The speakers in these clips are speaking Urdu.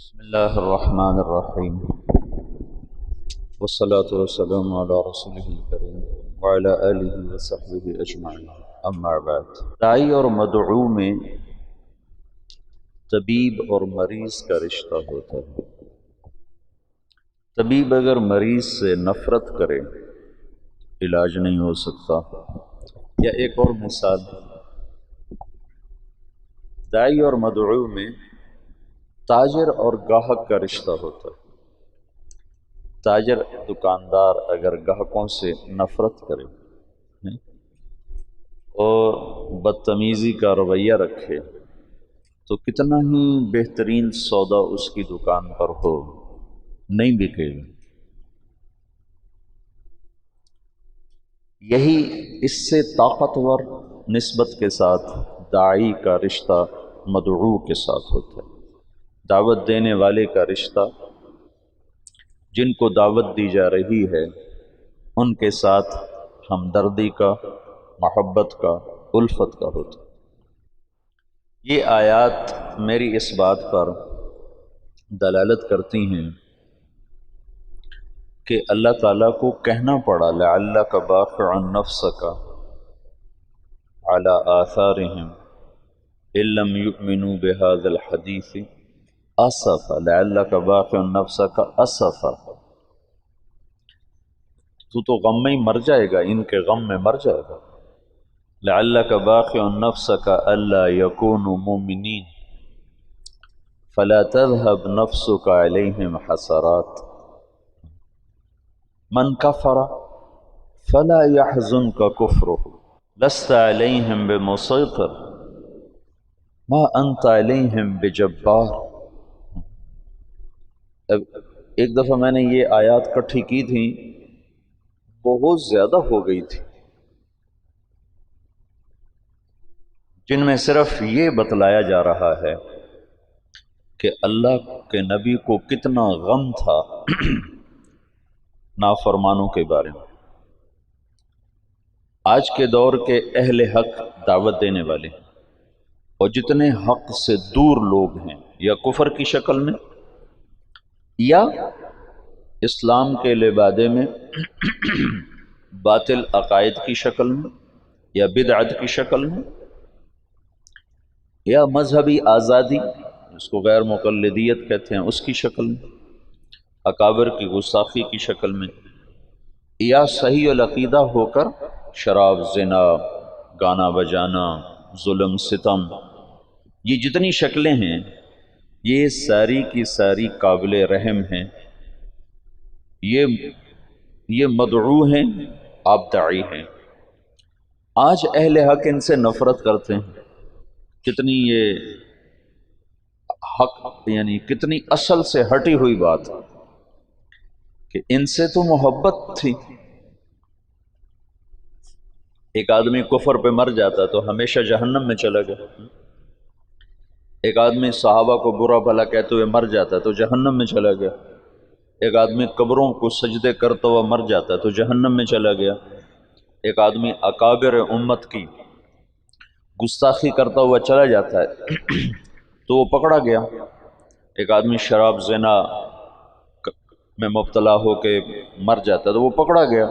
بسم الله الرحمن الرحيم والصلاة والسلام على رسوله الكريم وعلى آله وصحبه أجمعين أما بعد داعی اور مدعو میں طبیب اور مریض کا رشتہ ہوتا ہے۔ طبیب اگر مریض سے نفرت کرے علاج نہیں ہو سکتا۔ یا ایک اور مثال، داعی اور مدعو میں تاجر اور گاہک کا رشتہ ہوتا ہے۔ تاجر دکاندار اگر گاہکوں سے نفرت کرے اور بدتمیزی کا رویہ رکھے تو کتنا ہی بہترین سودا اس کی دکان پر ہو نہیں بکے گا۔ یہی اس سے طاقتور نسبت کے ساتھ داعی کا رشتہ مدعو کے ساتھ ہوتا ہے۔ دعوت دینے والے کا رشتہ، جن کو دعوت دی جا رہی ہے ان کے ساتھ ہمدردی کا، محبت کا، الفت کا ہوتا ہے۔ یہ آیات میری اس بات پر دلالت کرتی ہیں کہ اللہ تعالیٰ کو کہنا پڑا لعلک باخع نفسک علی آثارہم ان لم یؤمنوا بہذا الحدیث اسفا، لعلک باخع نفسک اسفا، تو غم میں ہی مر جائے گا، ان کے غم میں مر جائے گا۔ لعلک باخع نفسک الا یکونوا مؤمنین فلا تذهب نفسک علیہم حسرات من کفر فلا يحزنک کفرہ لست علیہم بمسیطر ما انت علیہم بجبار۔ ایک دفعہ میں نے یہ آیات کٹھی کی تھی، بہت زیادہ ہو گئی تھی، جن میں صرف یہ بتلایا جا رہا ہے کہ اللہ کے نبی کو کتنا غم تھا نافرمانوں کے بارے میں۔ آج کے دور کے اہل حق دعوت دینے والے اور جتنے حق سے دور لوگ ہیں، یا کفر کی شکل میں یا اسلام کے لبادے میں باطل عقائد کی شکل میں یا بدعت کی شکل میں یا مذہبی آزادی جس کو غیر مقلدیت کہتے ہیں اس کی شکل میں، اکابر کی گستاخی کی شکل میں، یا صحیح العقیدہ ہو کر شراب، زنا، گانا بجانا، ظلم، ستم، یہ جتنی شکلیں ہیں یہ ساری کی ساری قابل رحم ہیں۔ یہ مدعو ہیں، آپ داعی ہیں۔ آج اہل حق ان سے نفرت کرتے ہیں۔ کتنی یہ حق، یعنی کتنی اصل سے ہٹی ہوئی بات کہ ان سے تو محبت تھی۔ ایک آدمی کفر پہ مر جاتا تو ہمیشہ جہنم میں چلا گیا، ایک آدمی صحابہ کو برا بھلا کہتے ہوئے مر جاتا تو جہنم میں چلا گیا، ایک آدمی قبروں کو سجدے کرتا ہوا مر جاتا تو جہنم میں چلا گیا، ایک آدمی اکابر امت کی گستاخی کرتا ہوا چلا جاتا ہے تو وہ پکڑا گیا، ایک آدمی شراب، زنا میں مبتلا ہو کے مر جاتا ہے تو وہ پکڑا گیا،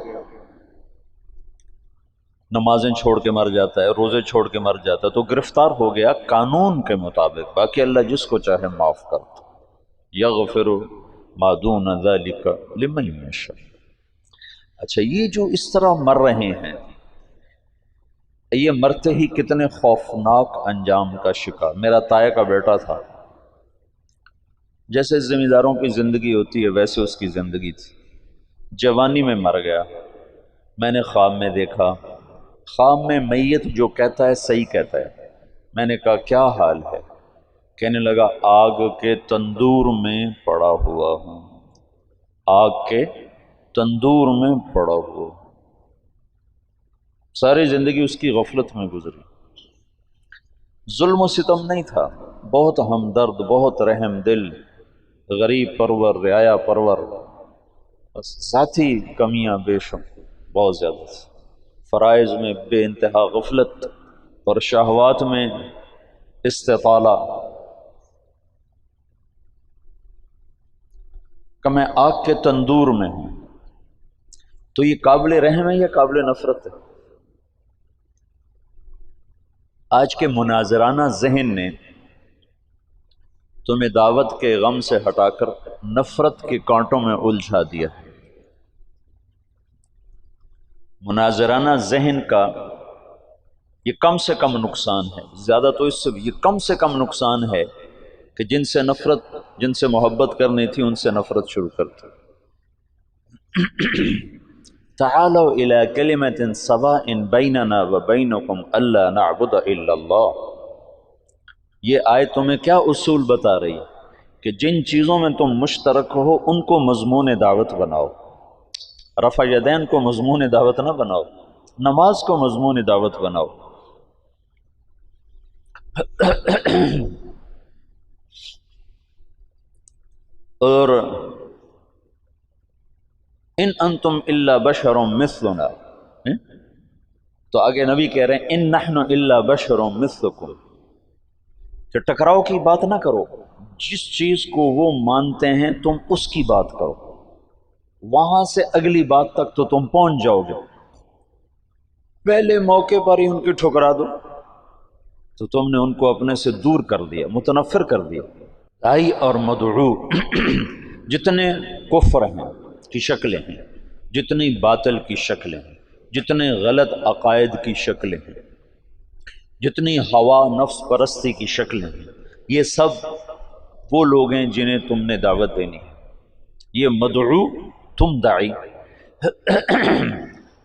نمازیں چھوڑ کے مر جاتا ہے، روزے چھوڑ کے مر جاتا ہے تو گرفتار ہو گیا قانون کے مطابق۔ باقی اللہ جس کو چاہے معاف کرتا، یغفر ما دون ذلک لمن یشاء۔ اچھا، یہ جو اس طرح مر رہے ہیں، یہ مرتے ہی کتنے خوفناک انجام کا شکار۔ میرا تایا کا بیٹا تھا، جیسے ذمہ داروں کی زندگی ہوتی ہے ویسے اس کی زندگی تھی، جوانی میں مر گیا۔ میں نے خواب میں دیکھا، خواب میں میت جو کہتا ہے صحیح کہتا ہے۔ میں نے کہا کیا حال ہے؟ کہنے لگا آگ کے تندور میں پڑا ہوا ہوں، آگ کے تندور میں پڑا ہوا۔ ساری زندگی اس کی غفلت میں گزری، ظلم و ستم نہیں تھا، بہت ہمدرد، بہت رحم دل، غریب پرور، رعایا پرور، بس ذاتی کمیاں بے شمار بہت زیادہ تھی۔ فرائض میں بے انتہا غفلت اور شہوات میں استطالہ۔ کہ میں آگ کے تندور میں ہوں، تو یہ قابل رحم ہے یا قابل نفرت ہے؟ آج کے مناظرانہ ذہن نے تمہیں دعوت کے غم سے ہٹا کر نفرت کے کانٹوں میں الجھا دیا۔ مناظرانہ ذہن کا یہ کم سے کم نقصان ہے، زیادہ تو اس سے یہ کم سے کم نقصان ہے کہ جن سے نفرت، جن سے محبت کرنی تھی ان سے نفرت شروع کرتے۔ تعالوا الى کلمۃ سواء بیننا وبینکم الا نعبد الا اللہ۔ یہ آیت تمہیں کیا اصول بتا رہی کہ جن چیزوں میں تم مشترک ہو ان کو مضمون دعوت بناؤ۔ رفع یدین کو مضمون دعوت نہ بناؤ، نماز کو مضمون دعوت بناؤ۔ اور ان انتم الا بشر مثلنا، تو آگے نبی کہہ رہے ہیں ان نحن الا بشر مثلکم، کہ ٹکراؤ کی بات نہ کرو، جس چیز کو وہ مانتے ہیں تم اس کی بات کرو، وہاں سے اگلی بات تک تو تم پہنچ جاؤ گے، پہلے موقع پر ہی ان کی ٹھکرا دو تو تم نے ان کو اپنے سے دور کر دیا، متنفر کر دیا۔ داعی اور مدعو جتنے کفر ہیں کی شکلیں ہیں، جتنی باطل کی شکلیں ہیں، جتنے غلط عقائد کی شکلیں ہیں، جتنی ہوا نفس پرستی کی شکلیں ہیں، یہ سب وہ لوگ ہیں جنہیں تم نے دعوت دینی ہے۔ یہ مدعو، تم داعی،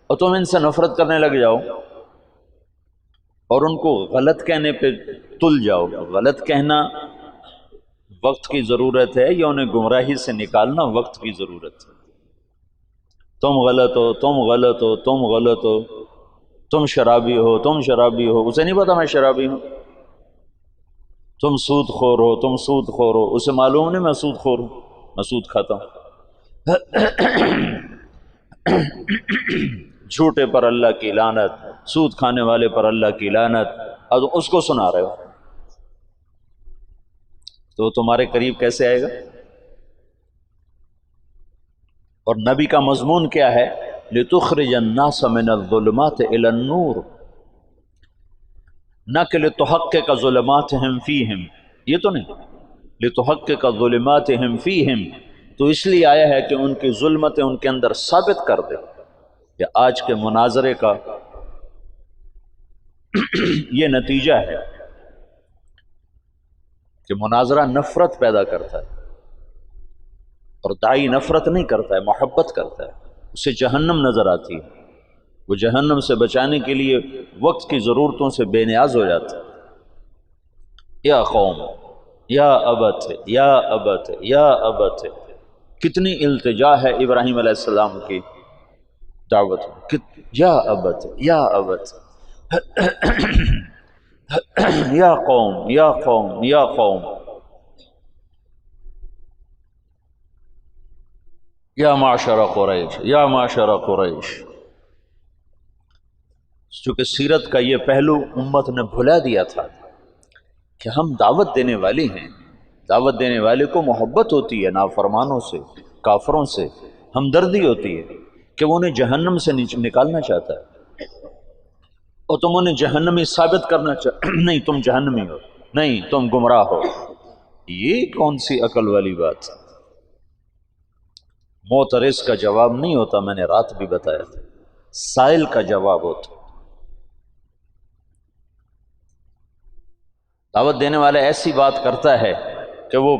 اور تم ان سے نفرت کرنے لگ جاؤ اور ان کو غلط کہنے پہ تل جاؤ۔ غلط کہنا وقت کی ضرورت ہے یا انہیں گمراہی سے نکالنا وقت کی ضرورت ہے؟ تم غلط ہو، تم غلط ہو، تم غلط ہو، تم شرابی ہو، تم شرابی ہو، اسے نہیں پتا میں شرابی ہوں۔ تم سود خور ہو، تم سود خور ہو، اسے معلوم نہیں میں سود خور ہوں، میں سود کھاتا ہوں۔ جھوٹے پر اللہ کی لعنت، سود کھانے والے پر اللہ کی لعنت، اور اس کو سنا رہے ہو تو تمہارے قریب کیسے آئے گا؟ اور نبی کا مضمون کیا ہے؟ لِتُخْرِجَ النَّاسَ مِنَ الظُّلُمَاتِ إِلَى النُّورِ، نہ کہ لِتُحَقِّقَ ظُلُمَاتِهِمْ فِيهِمْ، یہ تو نہیں، لِتُحَقِّقَ ظُلُمَاتِهِمْ فِيهِمْ، تو اس لیے آیا ہے کہ ان کی ظلمتیں ان کے اندر ثابت کر دے کہ آج کے مناظرے کا یہ نتیجہ ہے کہ مناظرہ نفرت پیدا کرتا ہے، اور داعی نفرت نہیں کرتا ہے، محبت کرتا ہے، اسے جہنم نظر آتی ہے، وہ جہنم سے بچانے کے لیے وقت کی ضرورتوں سے بے نیاز ہو جاتا ہے۔ یا قوم یا ابت یا ابت یا ابت، کتنی التجا ہے ابراہیم علیہ السلام کی دعوت، یا ابت یا ابت، یا قوم یا قوم یا قوم، یا معشر قریش یا معشر قریش۔ چونکہ سیرت کا یہ پہلو امت نے بھلا دیا تھا کہ ہم دعوت دینے والے ہیں، دعوت دینے والے کو محبت ہوتی ہے نافرمانوں سے، کافروں سے ہمدردی ہوتی ہے کہ وہ انہیں جہنم سے نکالنا چاہتا ہے، اور تم انہیں جہنمی ثابت کرنا نہیں تم جہنمی ہو، نہیں تم گمراہ ہو۔ یہ کون سی عقل والی بات؟ معترض کا جواب نہیں ہوتا، میں نے رات بھی بتایا تھا، سائل کا جواب ہوتا۔ دعوت دینے والا ایسی بات کرتا ہے کہ وہ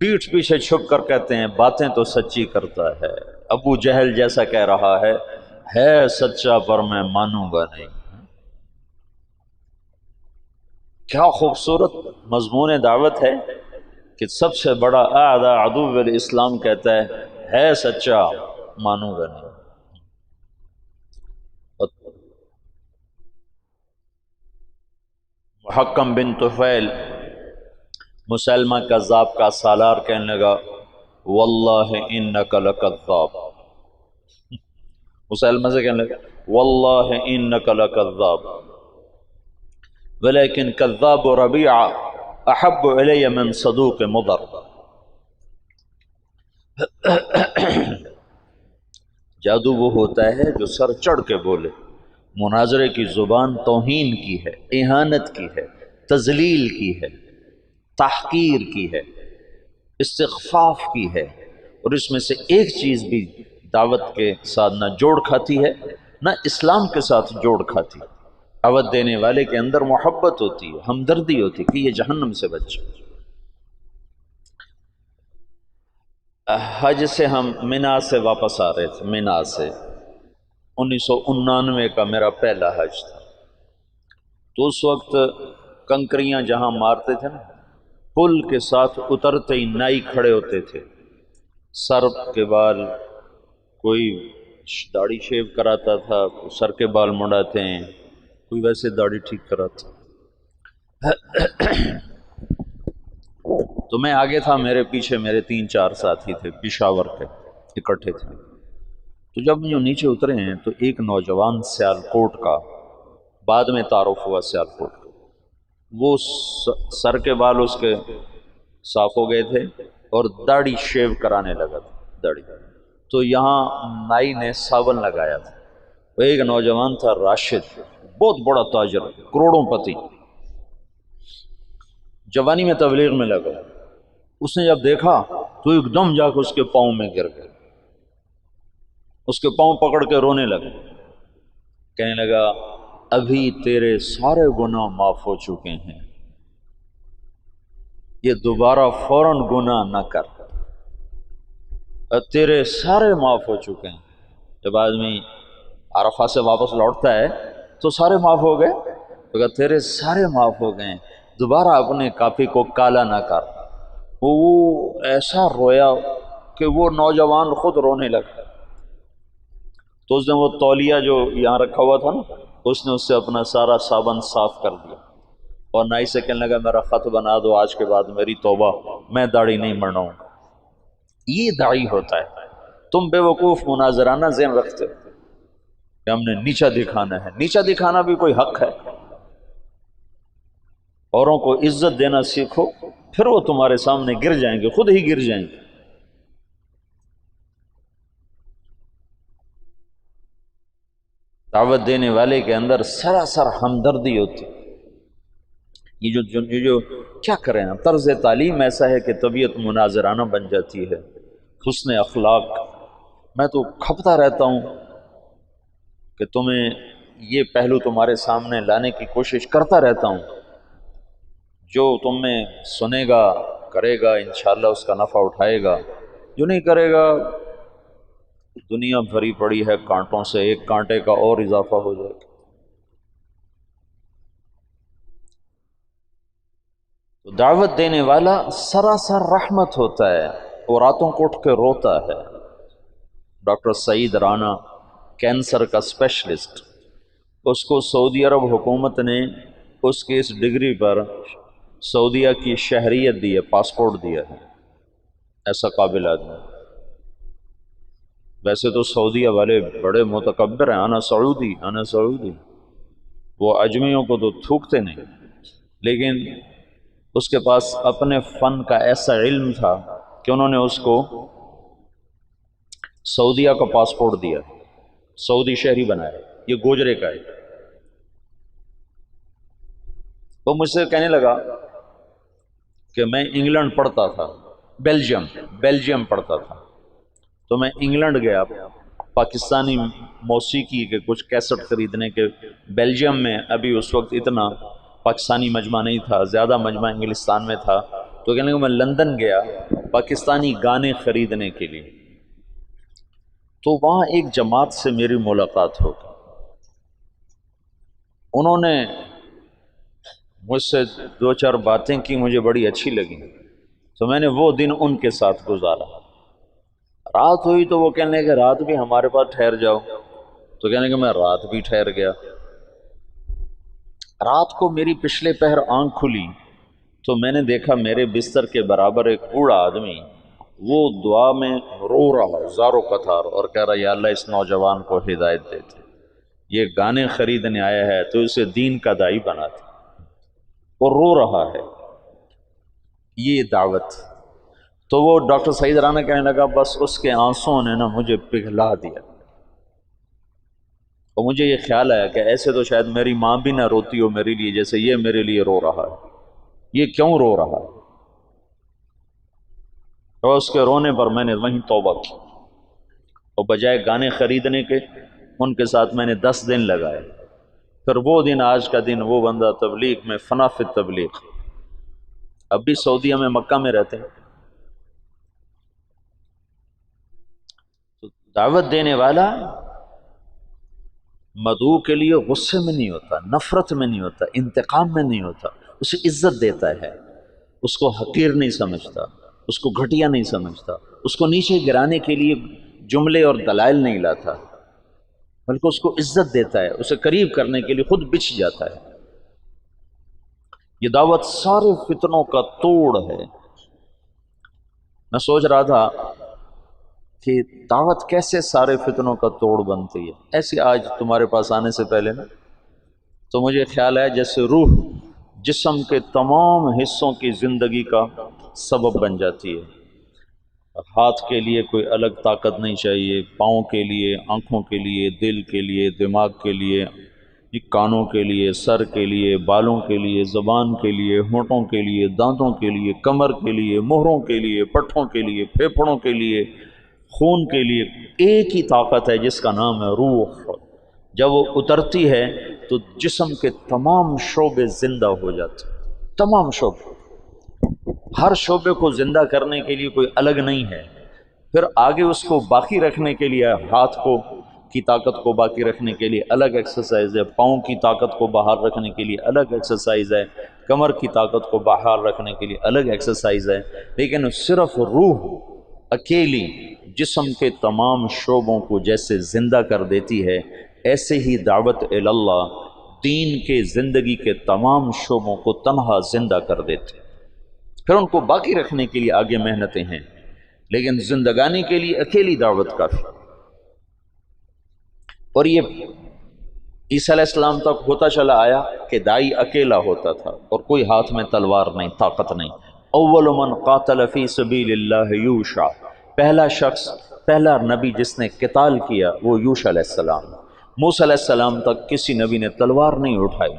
پیٹھ پیچھے چھپ کر کہتے ہیں باتیں تو سچی کرتا ہے، ابو جہل جیسا کہہ رہا ہے سچا پر میں مانوں گا نہیں۔ کیا خوبصورت مضمون دعوت ہے کہ سب سے بڑا اعداء عدو الاسلام کہتا ہے سچا مانوں گا نہیں۔ محکم بن طفیل مسلمہ کذاب کا سالار کہنے لگا واللہ انک لکذاب، مسلمہ سے کہنے لگا واللہ انک لکذاب ولیکن کذاب ربیعہ احب الی من صدوق مضر۔ جادو وہ ہوتا ہے جو سر چڑھ کے بولے. مناظرے کی زبان توہین کی ہے، اہانت کی ہے، تذلیل کی ہے، تحقیر کی ہے، استخفاف کی ہے. اور اس میں سے ایک چیز بھی دعوت کے ساتھ نہ جوڑ کھاتی ہے نہ اسلام کے ساتھ جوڑ کھاتی. دعوت دینے والے کے اندر محبت ہوتی ہے، ہمدردی ہوتی ہے کہ یہ جہنم سے بچے. حج سے ہم مینا سے واپس آ رہے تھے. مینا سے 1999 کا میرا پہلا حج تھا. تو اس وقت کنکریاں جہاں مارتے تھے نا، پل کے ساتھ اترتے ہی نائی کھڑے ہوتے تھے، سر کے بال، کوئی داڑھی شیو کراتا تھا، کوئی سر کے بال مڑاتے ہیں، کوئی ویسے داڑھی ٹھیک کراتا. تو میں آگے تھا، میرے پیچھے میرے 3-4 ساتھی تھے پشاور کے، اکٹھے تھے. تو جب یوں نیچے اترے ہیں تو ایک نوجوان سیالکوٹ کا، بعد میں تعارف ہوا سیالکوٹ کا، وہ سر کے بال اس کے صاف ہو گئے تھے اور داڑھی شیو کرانے لگا تھا. داڑھی تو یہاں نائی نے صابن لگایا تھا. وہ ایک نوجوان تھا راشد، بہت بڑا تاجر، کروڑوں پتی، جوانی میں تبلیغ میں لگا. اس نے جب دیکھا تو ایک دم جا کے اس کے پاؤں میں گر گیا، اس کے پاؤں پکڑ کے رونے لگا، کہنے لگا ابھی تیرے سارے گناہ معاف ہو چکے ہیں، یہ دوبارہ فوراً گناہ نہ کر، تیرے سارے معاف ہو چکے ہیں. جب آدمی عرفہ سے واپس لوٹتا ہے تو سارے معاف ہو گئے، تو کہا تیرے سارے معاف ہو گئے، دوبارہ اپنے کافی کو کالا نہ کر. وہ ایسا رویا کہ وہ نوجوان خود رونے لگا. تو اس نے وہ تولیہ جو یہاں رکھا ہوا تھا نا، اس نے اس سے اپنا سارا صابن صاف کر دیا اور نائی سے کہنے لگا میرا خط بنا دو، آج کے بعد میری توبہ، میں داڑھی نہیں منڈاؤں گا. یہ داعی ہوتا ہے. تم بے وقوف مناظرانہ ذہن رکھتے ہو کہ ہم نے نیچا دکھانا ہے. نیچا دکھانا بھی کوئی حق ہے؟ اوروں کو عزت دینا سیکھو، پھر وہ تمہارے سامنے گر جائیں گے، خود ہی گر جائیں گے. دعوت دینے والے کے اندر سراسر ہمدردی ہوتی. یہ جو کیا کریں، طرز تعلیم ایسا ہے کہ طبیعت مناظرانہ بن جاتی ہے، حسن اخلاق. میں تو کھپتا رہتا ہوں کہ تمہیں یہ پہلو تمہارے سامنے لانے کی کوشش کرتا رہتا ہوں. جو تم میں سنے گا، کرے گا، انشاءاللہ اس کا نفع اٹھائے گا. جو نہیں کرے گا، دنیا بھری پڑی ہے کانٹوں سے، ایک کانٹے کا اور اضافہ ہو جائے گا. تو دعوت دینے والا سراسر رحمت ہوتا ہے، اور راتوں کو اٹھ کے روتا ہے. ڈاکٹر سعید رانا، کینسر کا اسپیشلسٹ، اس کو سعودی عرب حکومت نے اس کی اس ڈگری پر سعودیہ کی شہریت دی ہے، پاسپورٹ دیا ہے. ایسا قابل آدمی. ویسے تو سعودیہ والے بڑے متکبر ہیں، انا سعودی انا سعودی، وہ اجمیوں کو تو تھوکتے نہیں، لیکن اس کے پاس اپنے فن کا ایسا علم تھا کہ انہوں نے اس کو سعودیہ کا پاسپورٹ دیا، سعودی شہری بنایا. یہ گوجرے کا ہے. وہ مجھ سے کہنے لگا کہ میں انگلینڈ پڑھتا تھا، بیلجیم پڑھتا تھا، تو میں انگلینڈ گیا پاکستانی موسیقی کے کچھ کیسٹ خریدنے کے. بیلجیم میں ابھی اس وقت اتنا پاکستانی مجمع نہیں تھا، زیادہ مجمع انگلستان میں تھا. تو کہنے لگا میں لندن گیا پاکستانی گانے خریدنے کے لیے. تو وہاں ایک جماعت سے میری ملاقات ہو گئی. انہوں نے مجھ سے 2-4 باتیں کی، مجھے بڑی اچھی لگیں، تو میں نے وہ دن ان کے ساتھ گزارا. رات ہوئی تو وہ کہنے کہ رات بھی ہمارے پاس ٹھہر جاؤ. تو کہنے کہ میں رات بھی ٹھہر گیا. رات کو میری پچھلے پہر آنکھ کھلی تو میں نے دیکھا میرے بستر کے برابر ایک بوڑھا آدمی، وہ دعا میں رو رہا زارو قطار اور کہہ رہا یا اللہ اس نوجوان کو ہدایت دیتے، یہ گانے خریدنے آیا ہے تو اسے دین کا داعی بناتے، اور رو رہا ہے. یہ دعوت. تو وہ ڈاکٹر سعید رانا کہنے لگا بس اس کے آنسوؤں نے نا مجھے پگھلا دیا، اور مجھے یہ خیال آیا کہ ایسے تو شاید میری ماں بھی نہ روتی ہو میرے لیے جیسے یہ میرے لیے رو رہا ہے، یہ کیوں رو رہا ہے؟ اور اس کے رونے پر میں نے وہیں توبہ کی، اور بجائے گانے خریدنے کے ان کے ساتھ میں نے 10 دن لگائے۔ پھر وہ دن آج کا دن، وہ بندہ تبلیغ میں فنا فی تبلیغ، اب بھی سعودیہ میں مکہ میں رہتے ہیں۔ تو دعوت دینے والا مدعو کے لیے غصے میں نہیں ہوتا، نفرت میں نہیں ہوتا، انتقام میں نہیں ہوتا، اسے عزت دیتا ہے، اس کو حقیر نہیں سمجھتا، اس کو گھٹیا نہیں سمجھتا، اس کو نیچے گرانے کے لیے جملے اور دلائل نہیں لاتا، بلکہ اس کو عزت دیتا ہے، اسے قریب کرنے کے لیے خود بچھ جاتا ہے۔ یہ دعوت سارے فتنوں کا توڑ ہے۔ میں سوچ رہا تھا کہ دعوت کیسے سارے فتنوں کا توڑ بنتی ہے۔ ایسی آج تمہارے پاس آنے سے پہلے نا تو مجھے خیال ہے جیسے روح جسم کے تمام حصوں کی زندگی کا سبب بن جاتی ہے۔ ہاتھ کے لیے کوئی الگ طاقت نہیں چاہیے، پاؤں کے لیے، آنکھوں کے لیے، دل کے لیے، دماغ کے لیے، کانوں کے لیے، سر کے لیے، بالوں کے لیے، زبان کے لیے، ہونٹوں کے لیے، دانتوں کے لیے، کمر کے لیے، مہروں کے لیے، پٹھوں کے لیے، پھیپھڑوں کے لیے، خون کے لیے۔ ایک ہی طاقت ہے جس کا نام ہے روح۔ جب وہ اترتی ہے تو جسم کے تمام شعبے زندہ ہو جاتے، تمام شعبے، ہر شعبے کو زندہ کرنے کے لیے کوئی الگ نہیں ہے۔ پھر آگے اس کو باقی رکھنے کے لیے ہاتھ کو کی طاقت کو باقی رکھنے کے لیے الگ ایکسرسائز ہے، پاؤں کی طاقت کو باہر رکھنے کے لیے الگ ایکسرسائز ہے، کمر کی طاقت کو باہر رکھنے کے لیے الگ ایکسرسائز ہے، لیکن صرف روح اکیلی جسم کے تمام شعبوں کو جیسے زندہ کر دیتی ہے، ایسے ہی دعوت اللہ دین کے زندگی کے تمام شعبوں کو تنہا زندہ کر دیتے۔ پھر ان کو باقی رکھنے کے لیے آگے محنتیں ہیں، لیکن زندگانی کے لیے اکیلی دعوت کافی۔ اور یہ عیسیٰ علیہ السلام تک ہوتا چلا آیا کہ دائی اکیلا ہوتا تھا اور کوئی ہاتھ میں تلوار نہیں، طاقت نہیں۔ اول من قاتل فی سبیل اللہ یوشع، پہلا شخص، پہلا نبی جس نے قتال کیا وہ یوشع علیہ السلام۔ موسیٰ علیہ السلام تک کسی نبی نے تلوار نہیں اٹھائی،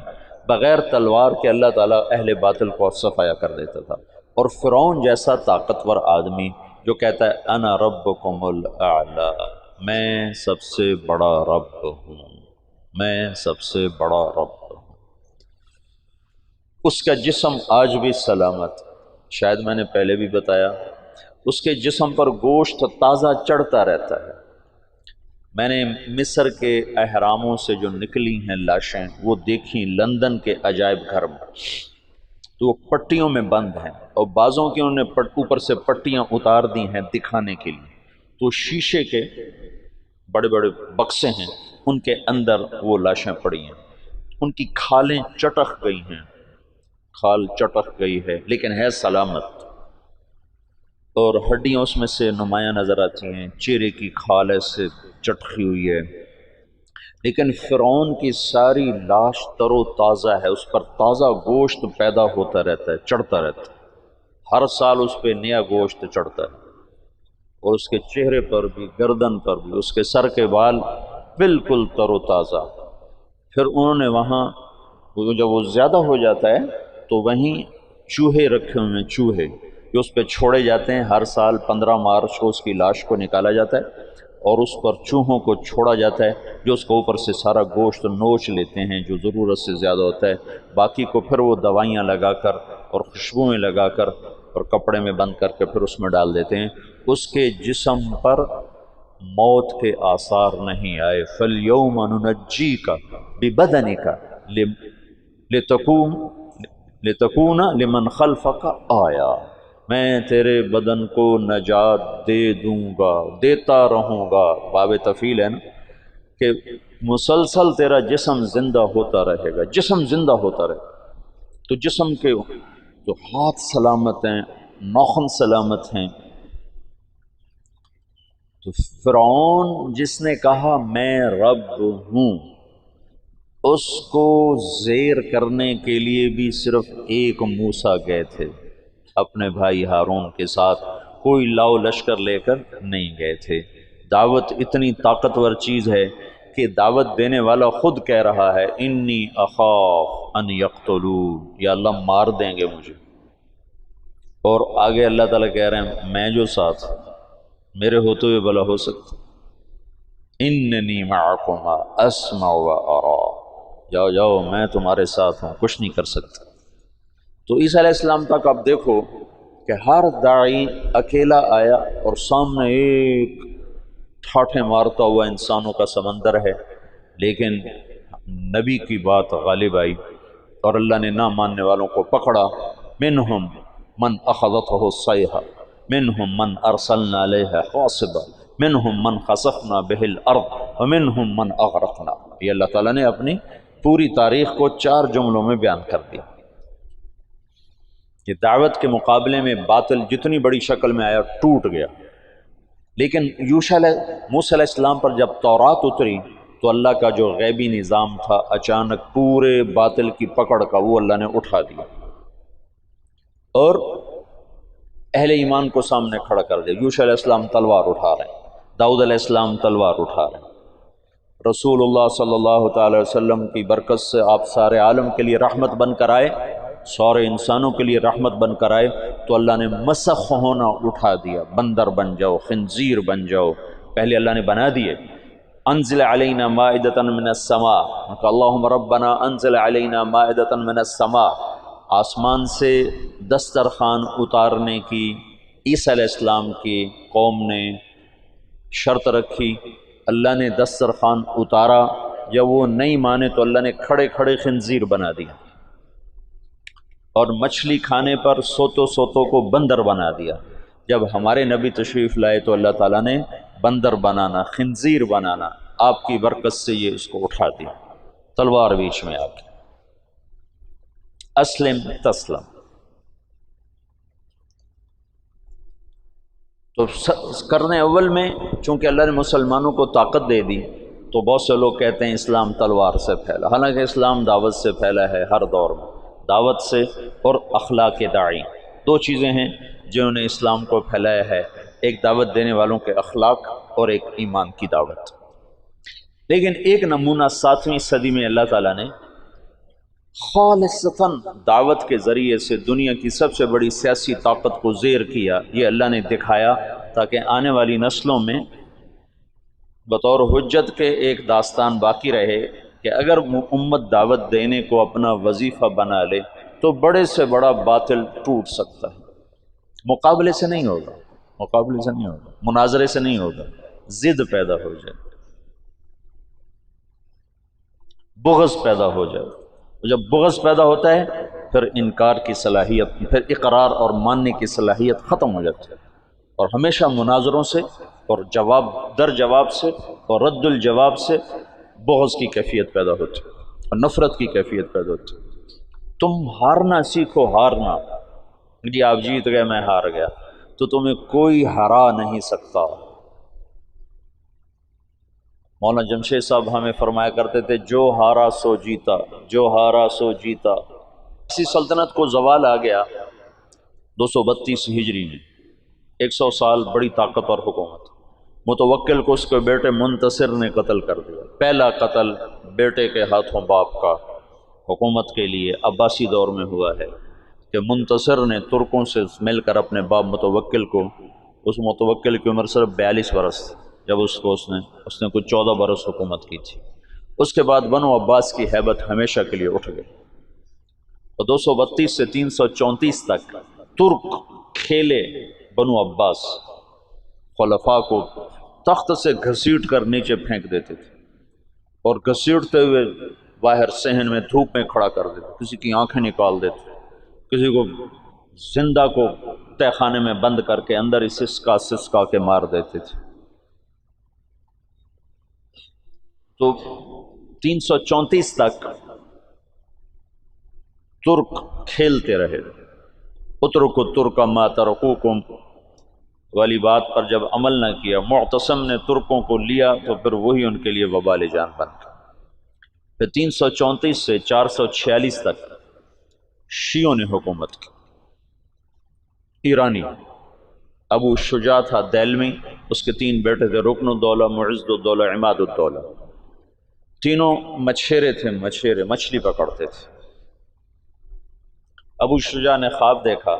بغیر تلوار کے اللہ تعالیٰ اہل باطل کو صفایا کر دیتا تھا۔ اور فرعون جیسا طاقتور آدمی جو کہتا ہے انا ربکم الاعلی، میں سب سے بڑا رب ہوں، میں سب سے بڑا رب ہوں، اس کا جسم آج بھی سلامت، شاید میں نے پہلے بھی بتایا، اس کے جسم پر گوشت تازہ چڑھتا رہتا ہے۔ میں نے مصر کے اہراموں سے جو نکلی ہیں لاشیں وہ دیکھیں لندن کے عجائب گھر میں، تو وہ پٹیوں میں بند ہیں، اور بعضوں کی انہوں نے اوپر سے پٹیاں اتار دی ہیں دکھانے کے لیے، تو شیشے کے بڑے بڑے بکسے ہیں، ان کے اندر وہ لاشیں پڑی ہیں، ان کی کھالیں چٹک گئی ہیں، کھال چٹک گئی ہے لیکن ہے سلامت، اور ہڈیاں اس میں سے نمایاں نظر آتی ہیں، چہرے کی کھال ایسے چٹکی ہوئی ہے، لیکن فرعون کی ساری لاش تر و تازہ ہے، اس پر تازہ گوشت پیدا ہوتا رہتا ہے، چڑھتا رہتا ہے، ہر سال اس پہ نیا گوشت چڑھتا ہے، اور اس کے چہرے پر بھی، گردن پر بھی، اس کے سر کے بال بالکل تر و تازہ۔ پھر انہوں نے وہاں جب وہ زیادہ ہو جاتا ہے تو وہیں چوہے رکھے ہوئے ہیں، چوہے جو اس پہ چھوڑے جاتے ہیں، ہر سال 15 مارچ کو اس کی لاش کو نکالا جاتا ہے اور اس پر چوہوں کو چھوڑا جاتا ہے جو اس کو اوپر سے سارا گوشت نوچ لیتے ہیں جو ضرورت سے زیادہ ہوتا ہے، باقی کو پھر وہ دوائیاں لگا کر اور خوشبوئیں لگا کر اور کپڑے میں بند کر کے پھر اس میں ڈال دیتے ہیں۔ اس کے جسم پر موت کے آثار نہیں آئے۔ فَالْيَوْمَ نُنَجِّيكَ بِبَدَنِكَ لِتَكُونَ لِمَنْ خَلْفَكَ آیا، میں تیرے بدن کو نجات دے دوں گا، دیتا رہوں گا، باب تفعیل ہے نا، کہ مسلسل تیرا جسم زندہ ہوتا رہے گا، جسم زندہ ہوتا رہے گا۔ تو جسم کے جو ہاتھ سلامت ہیں، ناخن سلامت ہیں۔ تو فرعون جس نے کہا میں رب ہوں، اس کو زیر کرنے کے لیے بھی صرف ایک موسیٰ گئے تھے اپنے بھائی ہارون کے ساتھ، کوئی لاؤ لشکر لے کر نہیں گئے تھے۔ دعوت اتنی طاقتور چیز ہے کہ دعوت دینے والا خود کہہ رہا ہے انی اخاف ان یقتلون، یا اللہ مار دیں گے مجھے، اور آگے اللہ تعالیٰ کہہ رہے ہیں میں جو ساتھ میرے ہوتے ہوئے بھلا ہو سکتا، اننی معکما اسمع و ارا، جاؤ جاؤ میں تمہارے ساتھ ہوں، کچھ نہیں کر سکتا۔ تو عیسیٰ علیہ السلام تک آپ دیکھو کہ ہر داعی اکیلا آیا اور سامنے ایک ٹھاٹھے مارتا ہوا انسانوں کا سمندر ہے، لیکن نبی کی بات غالب آئی اور اللہ نے نہ ماننے والوں کو پکڑا۔ منہم من اخذتہ الصیحہ منہم من ارسلنا علیہ حاصبا منہم من خسفنا بہ الارض ومنہم من اغرقنا۔ یہ اللہ تعالیٰ نے اپنی پوری تاریخ کو 4 جملوں میں بیان کر دیا کہ دعوت کے مقابلے میں باطل جتنی بڑی شکل میں آیا ٹوٹ گیا، لیکن موسیٰ علیہ السلام پر جب تورات اتری تو اللہ کا جو غیبی نظام تھا اچانک پورے باطل کی پکڑ کا وہ اللہ نے اٹھا دیا اور اہل ایمان کو سامنے کھڑا کر دیا۔ موسیٰ علیہ السلام تلوار اٹھا رہے ہیں، داؤد علیہ السلام تلوار اٹھا رہے ہیں، رسول اللہ صلی اللہ تعالی وسلم کی برکت سے آپ سارے عالم کے لیے رحمت بن کر آئے، سارے انسانوں کے لیے رحمت بن کر آئے، تو اللہ نے مسخ ہونا اٹھا دیا، بندر بن جاؤ، خنزیر بن جاؤ، پہلے اللہ نے بنا دیے۔ انزل علینا مائدۃ من السماء، اللہم ربنا انزل علینا مائدۃ من السماء، آسمان سے دسترخوان اتارنے کی عیسیٰ علیہ السلام کی قوم نے شرط رکھی، اللہ نے دسترخوان اتارا، جب وہ نہیں مانے تو اللہ نے کھڑے کھڑے خنزیر بنا دیا، اور مچھلی کھانے پر سوتوں کو بندر بنا دیا۔ جب ہمارے نبی تشریف لائے تو اللہ تعالیٰ نے بندر بنانا، خنزیر بنانا، آپ کی برکت سے یہ اس کو اٹھا دیا، تلوار بیچ میں آ گئی۔ اسلم تسلم۔ تو کرنے اول میں چونکہ اللہ نے مسلمانوں کو طاقت دے دی تو بہت سے لوگ کہتے ہیں اسلام تلوار سے پھیلا، حالانکہ اسلام دعوت سے پھیلا ہے ہر دور میں، دعوت سے اور اخلاق داعی، 2 چیزیں ہیں جنہوں نے اسلام کو پھیلایا ہے، ایک دعوت دینے والوں کے اخلاق اور ایک ایمان کی دعوت۔ لیکن ایک نمونہ 7ویں صدی میں اللہ تعالیٰ نے خالصتاً دعوت کے ذریعے سے دنیا کی سب سے بڑی سیاسی طاقت کو زیر کیا، یہ اللہ نے دکھایا تاکہ آنے والی نسلوں میں بطور حجت کے ایک داستان باقی رہے کہ اگر امت دعوت دینے کو اپنا وظیفہ بنا لے تو بڑے سے بڑا باطل ٹوٹ سکتا ہے، مقابلے سے نہیں ہوگا، مقابلے سے نہیں ہوگا، مناظرے سے نہیں ہوگا، ضد پیدا ہو جائے، بغض پیدا ہو جائے، جب بغض پیدا ہوتا ہے پھر انکار کی صلاحیت، پھر اقرار اور ماننے کی صلاحیت ختم ہو جاتی ہے، اور ہمیشہ مناظروں سے اور جواب در جواب سے اور رد الجواب سے بغض کی کیفیت پیدا ہوتی ہے اور نفرت کی کیفیت پیدا ہوتی ہے۔ تم ہارنا سیکھو، ہارنا، جی آپ جیت گئے میں ہار گیا، تو تمہیں کوئی ہرا نہیں سکتا۔ مولانا جمشید صاحب ہمیں فرمایا کرتے تھے جو ہارا سو جیتا، جو ہارا سو جیتا۔ اسی سلطنت کو زوال آ گیا 232 ہجری میں، 100 سال بڑی طاقتور حکومت، متوکل کو اس کے بیٹے منتصر نے قتل کر دیا، پہلا قتل بیٹے کے ہاتھوں باپ کا حکومت کے لیے عباسی دور میں ہوا ہے کہ منتصر نے ترکوں سے مل کر اپنے باپ متوکل کو، اس متوکل کی عمر صرف 42 برس تھی جب اس نے کچھ 14 برس حکومت کی تھی۔ اس کے بعد بنو عباس کی ہیبت ہمیشہ کے لیے اٹھ گئی، اور 232 سے 334 تک ترک کھیلے بنو عباس، خلفاء کو تخت سے گھسیٹ کر نیچے پھینک دیتے تھے اور گھسیٹتے ہوئے باہر صحن میں دھوپ میں کھڑا کر دیتے، کسی کی آنکھیں نکال دیتے، کسی کو زندہ کو تہ خانے میں بند کر کے اندر ہی سسکا کے مار دیتے تھے۔ تو 334 تک ترک کھیلتے رہے، اترکوا الترک ما ترکوکم والی بات پر جب عمل نہ کیا، معتصم نے ترکوں کو لیا تو پھر وہی ان کے لیے وبال جان بن گیا۔ پھر 334 سے 446 تک شیعوں نے حکومت کی، ایرانی، ابو شجاع تھا دہلوی، اس کے 3 بیٹے تھے، رکن الدولہ، معز الدولہ، عماد الدولہ، تینوں مچھیرے تھے، مچھیرے مچھلی پکڑتے تھے۔ ابو شجاع نے خواب دیکھا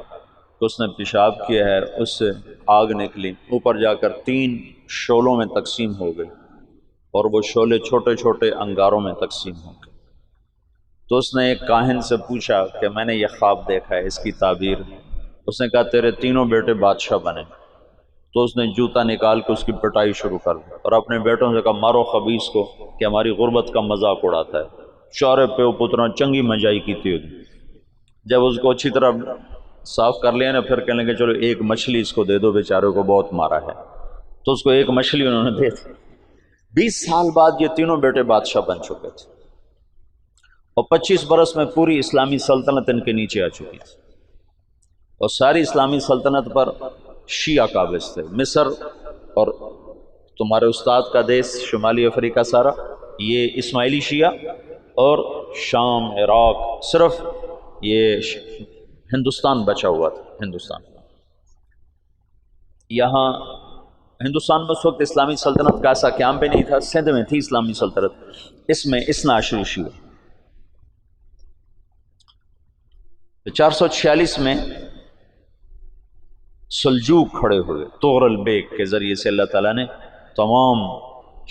کہ اس نے پیشاب کیا ہے، اس سے آگ نکلی، اوپر جا کر 3 شعلوں میں تقسیم ہو گئی، اور وہ شعلے چھوٹے چھوٹے انگاروں میں تقسیم ہو گئے۔ تو اس نے ایک کاہن سے پوچھا کہ میں نے یہ خواب دیکھا ہے، اس کی تعبیر۔ اس نے کہا تیرے تینوں بیٹے بادشاہ بنے۔ تو اس نے جوتا نکال کے اس کی پٹائی شروع کر دی، اور اپنے بیٹوں سے کہا مارو خبیث کو کہ ہماری غربت کا مذاق اڑاتا ہے، چارے پیو پترا چنگی مجائی کی تھی۔ جب اس کو اچھی طرح صاف کر لیا نا، پھر کہنے لگے چلو ایک مچھلی اس کو دے دو، بیچارے کو بہت مارا ہے۔ تو اس کو ایک مچھلی انہوں نے دے دی۔ 20 سال بعد یہ تینوں بیٹے بادشاہ بن چکے تھے، اور 25 برس میں پوری اسلامی سلطنت ان کے نیچے آ چکی تھی، اور ساری اسلامی سلطنت پر شیعہ قابض تھے۔ مصر اور تمہارے استاد کا دیش شمالی افریقہ سارا یہ اسماعیلی شیعہ، اور شام، عراق، صرف یہ ہندوستان بچا ہوا تھا۔ ہندوستان، یہاں ہندوستان میں اس وقت اسلامی سلطنت کا ایسا قیام بھی نہیں تھا۔ سندھ میں تھی اسلامی سلطنت، اس میں اثنا عشری شیعہ۔ 446 میں سلجوق کھڑے ہوئے، طغرل بیگ کے ذریعے سے اللہ تعالیٰ نے تمام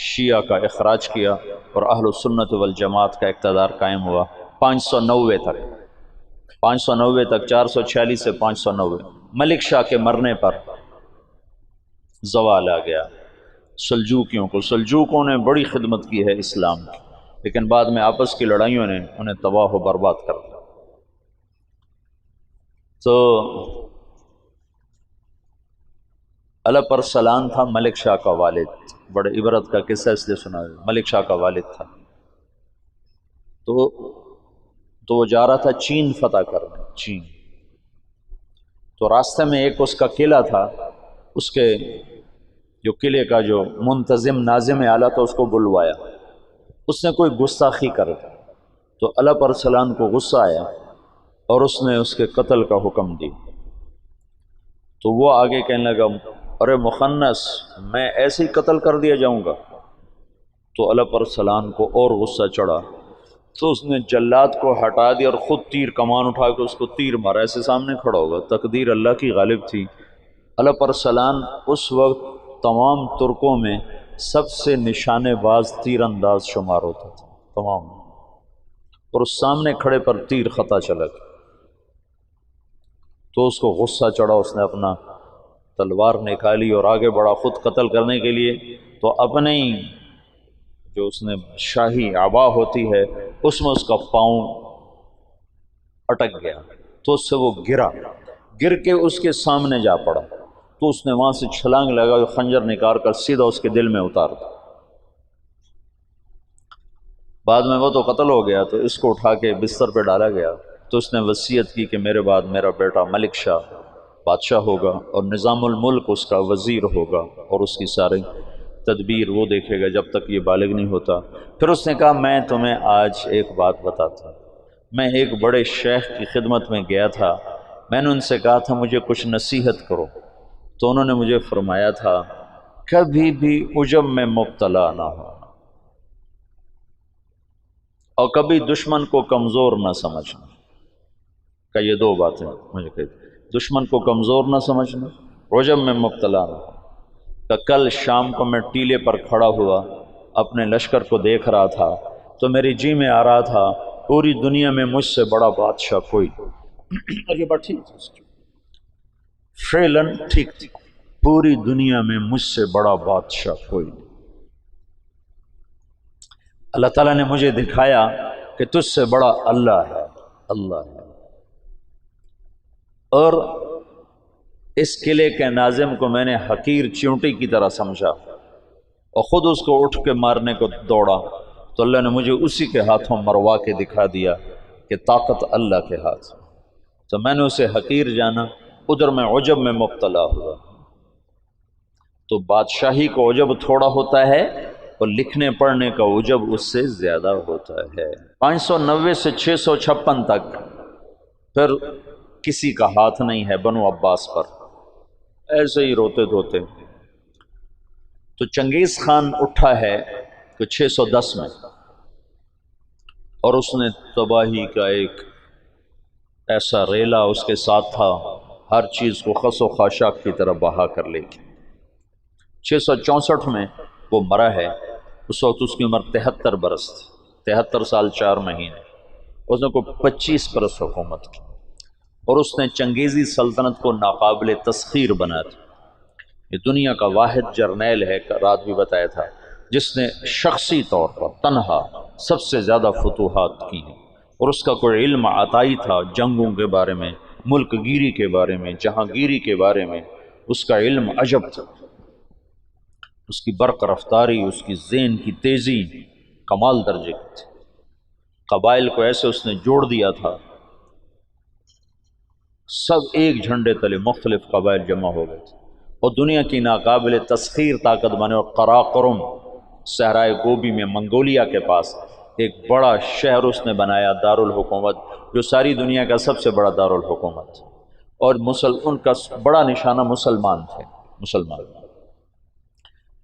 شیعہ کا اخراج کیا، اور اہل سنت والجماعت کا اقتدار قائم ہوا 590 تک۔ 590 تک، 446 سے 590۔ ملک شاہ کے مرنے پر زوال آ گیا سلجوقیوں کو۔ سلجوقوں نے بڑی خدمت کی ہے اسلام کی، لیکن بعد میں آپس کی لڑائیوں نے انہیں تباہ و برباد کر دیا۔ تو علب ارسلان تھا ملک شاہ کا والد، بڑے عبرت کا قصہ اس لیے سنا ہے، ملک شاہ کا والد تھا۔ تو وہ جا رہا تھا چین فتح کرنے، چین۔ تو راستے میں ایک اس کا قلعہ تھا، اس کے جو قلعے کا جو منتظم ناظم اعلیٰ تھا اس کو بلوایا، اس نے کوئی گستاخی کر دی، تو علب ارسلان کو غصہ آیا اور اس نے اس کے قتل کا حکم دی۔ تو وہ آگے کہنے لگا ارے مخنث، میں ایسے ہی قتل کر دیا جاؤں گا؟ تو علب ارسلان کو اور غصہ چڑھا، تو اس نے جلاد کو ہٹا دیا اور خود تیر کمان اٹھا کے اس کو تیر مارا، ایسے سامنے کھڑا ہوگا۔ تقدیر اللہ کی غالب تھی۔ علب ارسلان اس وقت تمام ترکوں میں سب سے نشانے باز تیر انداز شمار ہوتا تھا تمام، اور اس سامنے کھڑے پر تیر خطا چلا گیا۔ تو اس کو غصہ چڑھا، اس نے اپنا تلوار نکالی اور آگے بڑھا خود قتل کرنے کے لیے۔ تو اپنے ہی جو اس نے شاہی عبا ہوتی ہے اس میں اس کا پاؤں اٹک گیا، تو اس سے وہ گر کے اس کے سامنے جا پڑا، تو اس نے وہاں سے چھلانگ لگا، خنجر نکال کر سیدھا اس کے دل میں اتار دیا۔ بعد میں وہ تو قتل ہو گیا، تو اس کو اٹھا کے بستر پہ ڈالا گیا۔ تو اس نے وصیت کی کہ میرے بعد میرا بیٹا ملک شاہ بادشاہ ہوگا، اور نظام الملک اس کا وزیر ہوگا، اور اس کی ساری تدبیر وہ دیکھے گا جب تک یہ بالغ نہیں ہوتا۔ پھر اس نے کہا میں تمہیں آج ایک بات بتاتا ہوں۔ میں ایک بڑے شیخ کی خدمت میں گیا تھا، میں نے ان سے کہا تھا مجھے کچھ نصیحت کرو، تو انہوں نے مجھے فرمایا تھا کبھی بھی عجب میں مبتلا نہ ہونا، اور کبھی دشمن کو کمزور نہ سمجھنا۔ کہ یہ 2 باتیں مجھے کہی، دشمن کو کمزور نہ سمجھنا، عجب میں مبتلا نہ ہونا۔ کہ کل شام کو میں ٹیلے پر کھڑا ہوا، اپنے لشکر کو دیکھ رہا تھا، تو میری جی میں آ رہا تھا پوری دنیا میں مجھ سے بڑا بادشاہ کوئی نہیں۔ اور یہ بات ٹھیک تھی، فعلاً ٹھیک تھی، پوری دنیا میں مجھ سے بڑا بادشاہ کوئی نہیں۔ اللہ تعالیٰ نے مجھے دکھایا کہ تجھ سے بڑا اللہ ہے، اللہ ہے۔ اور اس قلعے کے ناظم کو میں نے حقیر چیونٹی کی طرح سمجھا، اور خود اس کو اٹھ کے مارنے کو دوڑا، تو اللہ نے مجھے اسی کے ہاتھوں مروا کے دکھا دیا کہ طاقت اللہ کے ہاتھ، تو میں نے اسے حقیر جانا، ادھر میں عجب میں مبتلا ہوا۔ تو بادشاہی کو عجب تھوڑا ہوتا ہے، اور لکھنے پڑھنے کا عجب اس سے زیادہ ہوتا ہے۔ 590 سے 656 تک پھر کسی کا ہاتھ نہیں ہے بنو عباس پر، ایسے ہی روتے دھوتے تو چنگیز خان اٹھا ہے کہ 610 میں، اور اس نے تباہی کا ایک ایسا ریلا اس کے ساتھ تھا، ہر چیز کو خس و خاشاک کی طرح بہا کر لے گی۔ 664 میں وہ مرا ہے، اس وقت اس کی عمر 73 برس تھی، 73 سال 4 مہینے۔ اس نے کوئی 25 برس حکومت کی، اور اس نے چنگیزی سلطنت کو ناقابل تسخیر بنا دیا۔ یہ دنیا کا واحد جرنیل ہے، رات بھی بتایا تھا، جس نے شخصی طور پر تنہا سب سے زیادہ فتوحات کی ہیں، اور اس کا کوئی علم عطائی تھا جنگوں کے بارے میں، ملک گیری کے بارے میں، جہاں گیری کے بارے میں اس کا علم عجب تھا۔ اس کی برق رفتاری، اس کی ذہن کی تیزی کمال درجے کی تھی۔ قبائل کو ایسے اس نے جوڑ دیا تھا، سب ایک جھنڈے تلے مختلف قبائل جمع ہو گئے تھے، اور دنیا کی ناقابل تسخیر طاقت بنے۔ اور قراقرم صحرائے گوبی میں منگولیا کے پاس ایک بڑا شہر اس نے بنایا، دارالحکومت، جو ساری دنیا کا سب سے بڑا دارالحکومت، اور ان کا بڑا نشانہ مسلمان تھے، مسلمان،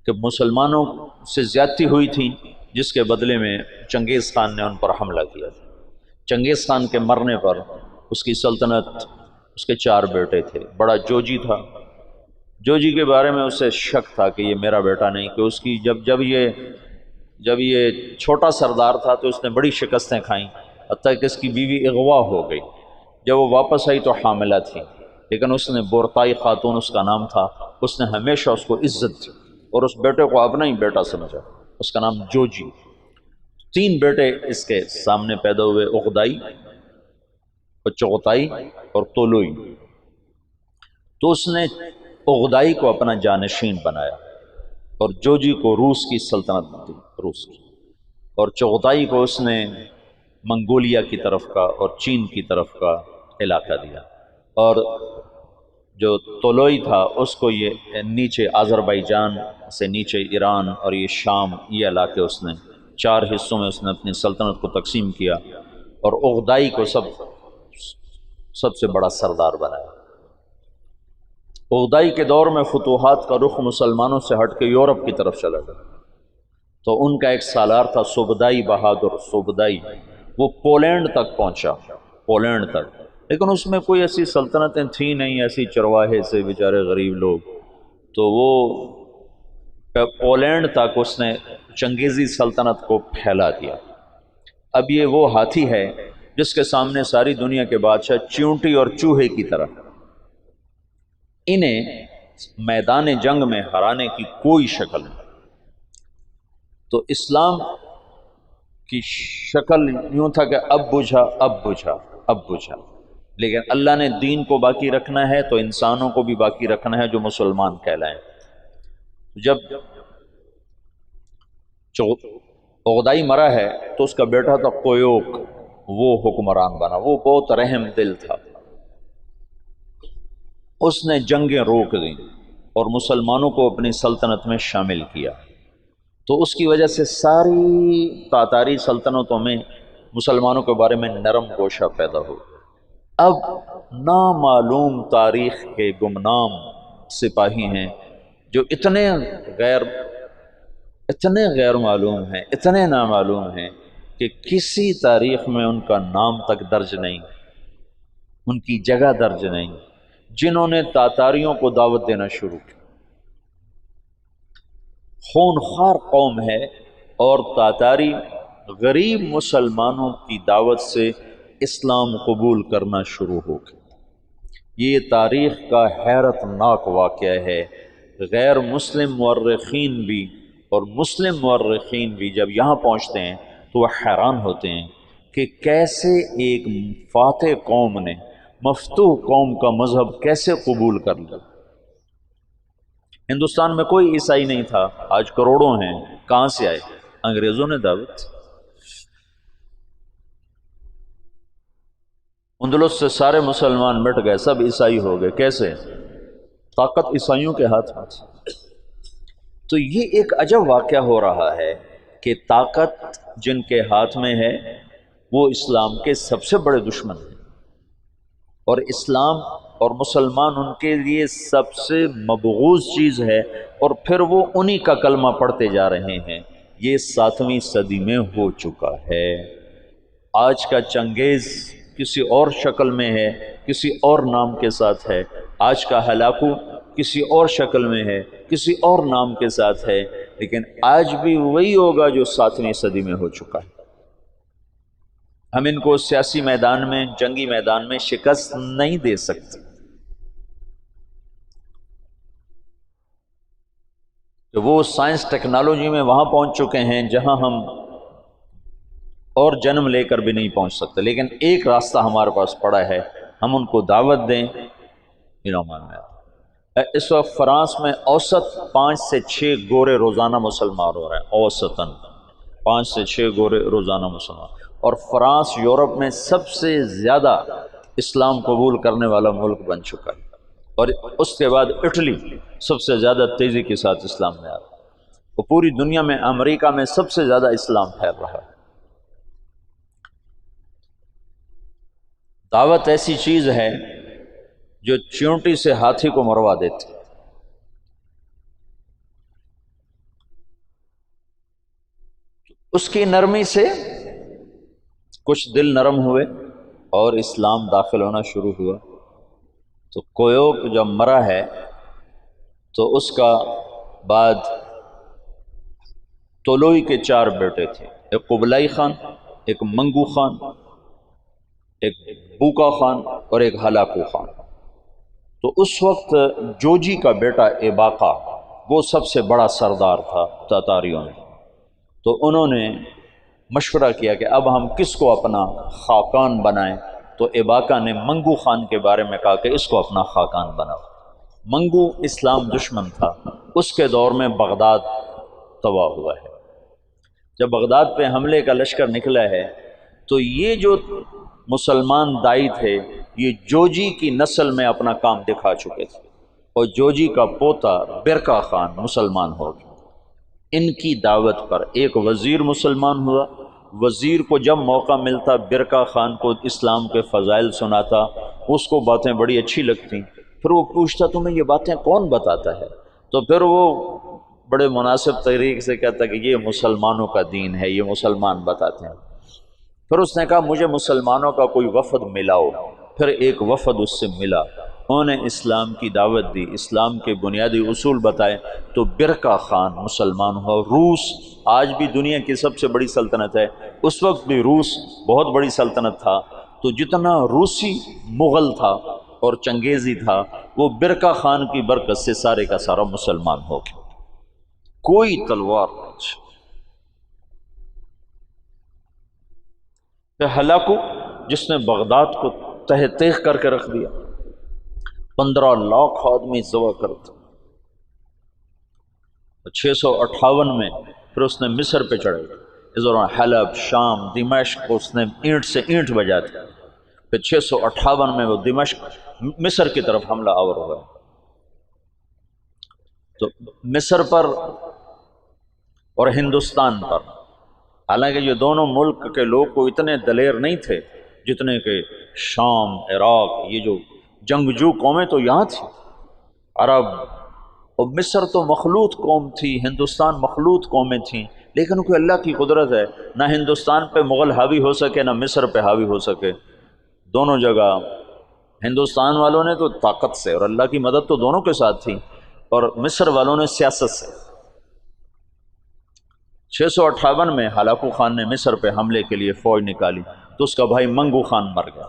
کہ مسلمانوں سے زیادتی ہوئی تھی، جس کے بدلے میں چنگیز خان نے ان پر حملہ کیا تھا۔ چنگیز خان کے مرنے پر اس کی سلطنت، اس کے 4 بیٹے تھے، بڑا جوجی تھا۔ جوجی کے بارے میں اسے شک تھا کہ یہ میرا بیٹا نہیں، کہ اس کی جب یہ چھوٹا سردار تھا تو اس نے بڑی شکستیں کھائیں، حتیٰ کہ اس کی بیوی اغوا ہو گئی۔ جب وہ واپس آئی تو حاملہ تھی، لیکن اس نے بورتائی خاتون اس کا نام تھا، اس نے ہمیشہ اس کو عزت دی اور اس بیٹے کو اپنا ہی بیٹا سمجھا، اس کا نام جوجی۔ 3 بیٹے اس کے سامنے پیدا ہوئے، اغدائی اور چغتائی اور طولوئی۔ تو اس نے اغدائی کو اپنا جانشین بنایا، اور جوجی کو روس کی سلطنت دی، روس کی، اور چغتائی کو اس نے منگولیا کی طرف کا اور چین کی طرف کا علاقہ دیا، اور جو طولوئی تھا اس کو یہ نیچے آذربائیجان سے نیچے ایران اور یہ شام، یہ علاقے اس نے 4 حصوں میں اس نے اپنی سلطنت کو تقسیم کیا، اور اغدائی کو سب سے بڑا سردار بنایا۔ اغدائی کے دور میں فتوحات کا رخ مسلمانوں سے ہٹ کے یورپ کی طرف چلا گیا، تو ان کا ایک سالار تھا سوبدائی بہادر، سوبدائی، وہ پولینڈ تک پہنچا، پولینڈ تک، لیکن اس میں کوئی ایسی سلطنتیں تھیں نہیں، ایسی چرواہے سے بیچارے غریب لوگ، تو وہ پولینڈ تک اس نے چنگیزی سلطنت کو پھیلا دیا۔ اب یہ وہ ہاتھی ہے جس کے سامنے ساری دنیا کے بادشاہ چیونٹی اور چوہے کی طرح، انہیں میدان جنگ میں ہرانے کی کوئی شکل نہیں۔ تو اسلام کی شکل یوں تھا کہ اب بجھا، اب بجھا، اب بجھا، لیکن اللہ نے دین کو باقی رکھنا ہے تو انسانوں کو بھی باقی رکھنا ہے جو مسلمان کہلائیں۔ جب اغدائی مرا ہے تو اس کا بیٹا تھا قیوق، وہ حکمران بنا، وہ بہت رحم دل تھا، اس نے جنگیں روک دیں اور مسلمانوں کو اپنی سلطنت میں شامل کیا، تو اس کی وجہ سے ساری تاتاری سلطنتوں میں مسلمانوں کے بارے میں نرم گوشہ پیدا ہو۔ اب نامعلوم تاریخ کے گمنام سپاہی ہیں جو اتنے غیر معلوم ہیں، اتنے نامعلوم ہیں کہ کسی تاریخ میں ان کا نام تک درج نہیں، ان کی جگہ درج نہیں، جنہوں نے تاتاریوں کو دعوت دینا شروع کی۔ خونخوار قوم ہے، اور تاتاری غریب مسلمانوں کی دعوت سے اسلام قبول کرنا شروع ہو گئے۔ یہ تاریخ کا حیرت ناک واقعہ ہے۔ غیر مسلم مورخین بھی اور مسلم مورخین بھی جب یہاں پہنچتے ہیں تو وہ حیران ہوتے ہیں کہ کیسے ایک فاتح قوم نے مفتوح قوم کا مذہب کیسے قبول کر لیا۔ ہندوستان میں کوئی عیسائی نہیں تھا، آج کروڑوں ہیں، کہاں سے آئے؟ انگریزوں نے دعوت۔ اندلس سے سارے مسلمان مٹ گئے، سب عیسائی ہو گئے، کیسے؟ طاقت عیسائیوں کے ہاتھ میں تھی۔ تو یہ ایک عجب واقعہ ہو رہا ہے کہ طاقت جن کے ہاتھ میں ہے وہ اسلام کے سب سے بڑے دشمن ہیں، اور اسلام اور مسلمان ان کے لیے سب سے مبغوض چیز ہے، اور پھر وہ انہی کا کلمہ پڑھتے جا رہے ہیں۔ یہ 7ویں صدی میں ہو چکا ہے۔ آج کا چنگیز کسی اور شکل میں ہے، کسی اور نام کے ساتھ ہے، آج کا ہلاکو کسی اور شکل میں ہے، کسی اور نام کے ساتھ ہے، لیکن آج بھی وہی ہوگا جو 7ویں صدی میں ہو چکا ہے۔ ہم ان کو سیاسی میدان میں، جنگی میدان میں شکست نہیں دے سکتے، کہ وہ سائنس ٹیکنالوجی میں وہاں پہنچ چکے ہیں جہاں ہم اور جنم لے کر بھی نہیں پہنچ سکتے۔ لیکن ایک راستہ ہمارے پاس پڑا ہے، ہم ان کو دعوت دیں۔ اس وقت فرانس میں اوسط 5 سے 6 گورے روزانہ مسلمان ہو رہے ہیں، اوسطاً 5 سے 6 گورے روزانہ مسلمان، اور فرانس یورپ میں سب سے زیادہ اسلام قبول کرنے والا ملک بن چکا ہے، اور اس کے بعد اٹلی سب سے زیادہ تیزی کے ساتھ اسلام میں آ رہا ہے، اور پوری دنیا میں امریکہ میں سب سے زیادہ اسلام پھیل رہا ہے۔ دعوت ایسی چیز ہے جو چیونٹی سے ہاتھی کو مروا دیتی۔ اس کی نرمی سے کچھ دل نرم ہوئے اور اسلام داخل ہونا شروع ہوا۔ تو کویوک جب مرا ہے تو اس کا بعد طولوئی کے 4 بیٹے تھے، ایک قبلائی خان، ایک منگو خان، ایک بوکا خان اور ایک ہلاکو خان۔ تو اس وقت جوجی کا بیٹا ایباقا وہ سب سے بڑا سردار تھا تاتاریوں میں۔ تو انہوں نے مشورہ کیا کہ اب ہم کس کو اپنا خاقان بنائیں، تو ایباقا نے منگو خان کے بارے میں کہا کہ اس کو اپنا خاقان بناؤ۔ منگو اسلام دشمن تھا، اس کے دور میں بغداد تباہ ہوا ہے۔ جب بغداد پہ حملے کا لشکر نکلا ہے تو یہ جو مسلمان دائی تھے یہ جوجی کی نسل میں اپنا کام دکھا چکے تھے، اور جوجی کا پوتا برکا خان مسلمان ہو گیا۔ ان کی دعوت پر ایک وزیر مسلمان ہوا۔ وزیر کو جب موقع ملتا برکا خان کو اسلام کے فضائل سناتا، اس کو باتیں بڑی اچھی لگتی، پھر وہ پوچھتا تمہیں یہ باتیں کون بتاتا ہے؟ تو پھر وہ بڑے مناسب طریقے سے کہتا کہ یہ مسلمانوں کا دین ہے، یہ مسلمان بتاتے ہیں۔ پھر اس نے کہا مجھے مسلمانوں کا کوئی وفد ملاؤ۔ پھر ایک وفد اس سے ملا، انہوں نے اسلام کی دعوت دی، اسلام کے بنیادی اصول بتائے، تو برکا خان مسلمان ہوا۔ روس آج بھی دنیا کی سب سے بڑی سلطنت ہے، اس وقت بھی روس بہت بڑی سلطنت تھا، تو جتنا روسی مغل تھا اور چنگیزی تھا وہ برکا خان کی برکت سے سارے کا سارا مسلمان ہو گیا۔ کوئی تلوار نہیں۔ ہلاکو جس نے بغداد کو تہ تیغ کر کے رکھ دیا، 15 لاکھ آدمی ذبح کرتے، 658 میں پھر اس نے مصر پہ چڑھے، اس دوران حلب، شام، دمشق کو اس نے اینٹ سے اینٹ بجا دی۔ پھر 658 میں وہ دمشق مصر کی طرف حملہ آور ہوا۔ تو مصر پر اور ہندوستان پر، حالانکہ یہ دونوں ملک کے لوگ کو اتنے دلیر نہیں تھے جتنے کہ شام، عراق، یہ جو جنگجو قومیں تو یہاں تھیں، عرب، اور مصر تو مخلوط قوم تھی، ہندوستان مخلوط قومیں تھیں، لیکن کوئی اللہ کی قدرت ہے، نہ ہندوستان پہ مغل حاوی ہو سکے نہ مصر پہ حاوی ہو سکے۔ دونوں جگہ ہندوستان والوں نے تو طاقت سے، اور اللہ کی مدد تو دونوں کے ساتھ تھی، اور مصر والوں نے سیاست سے۔ 658 میں ہلاکو خان نے مصر پہ حملے کے لیے فوج نکالی تو اس کا بھائی منگو خان مر گیا۔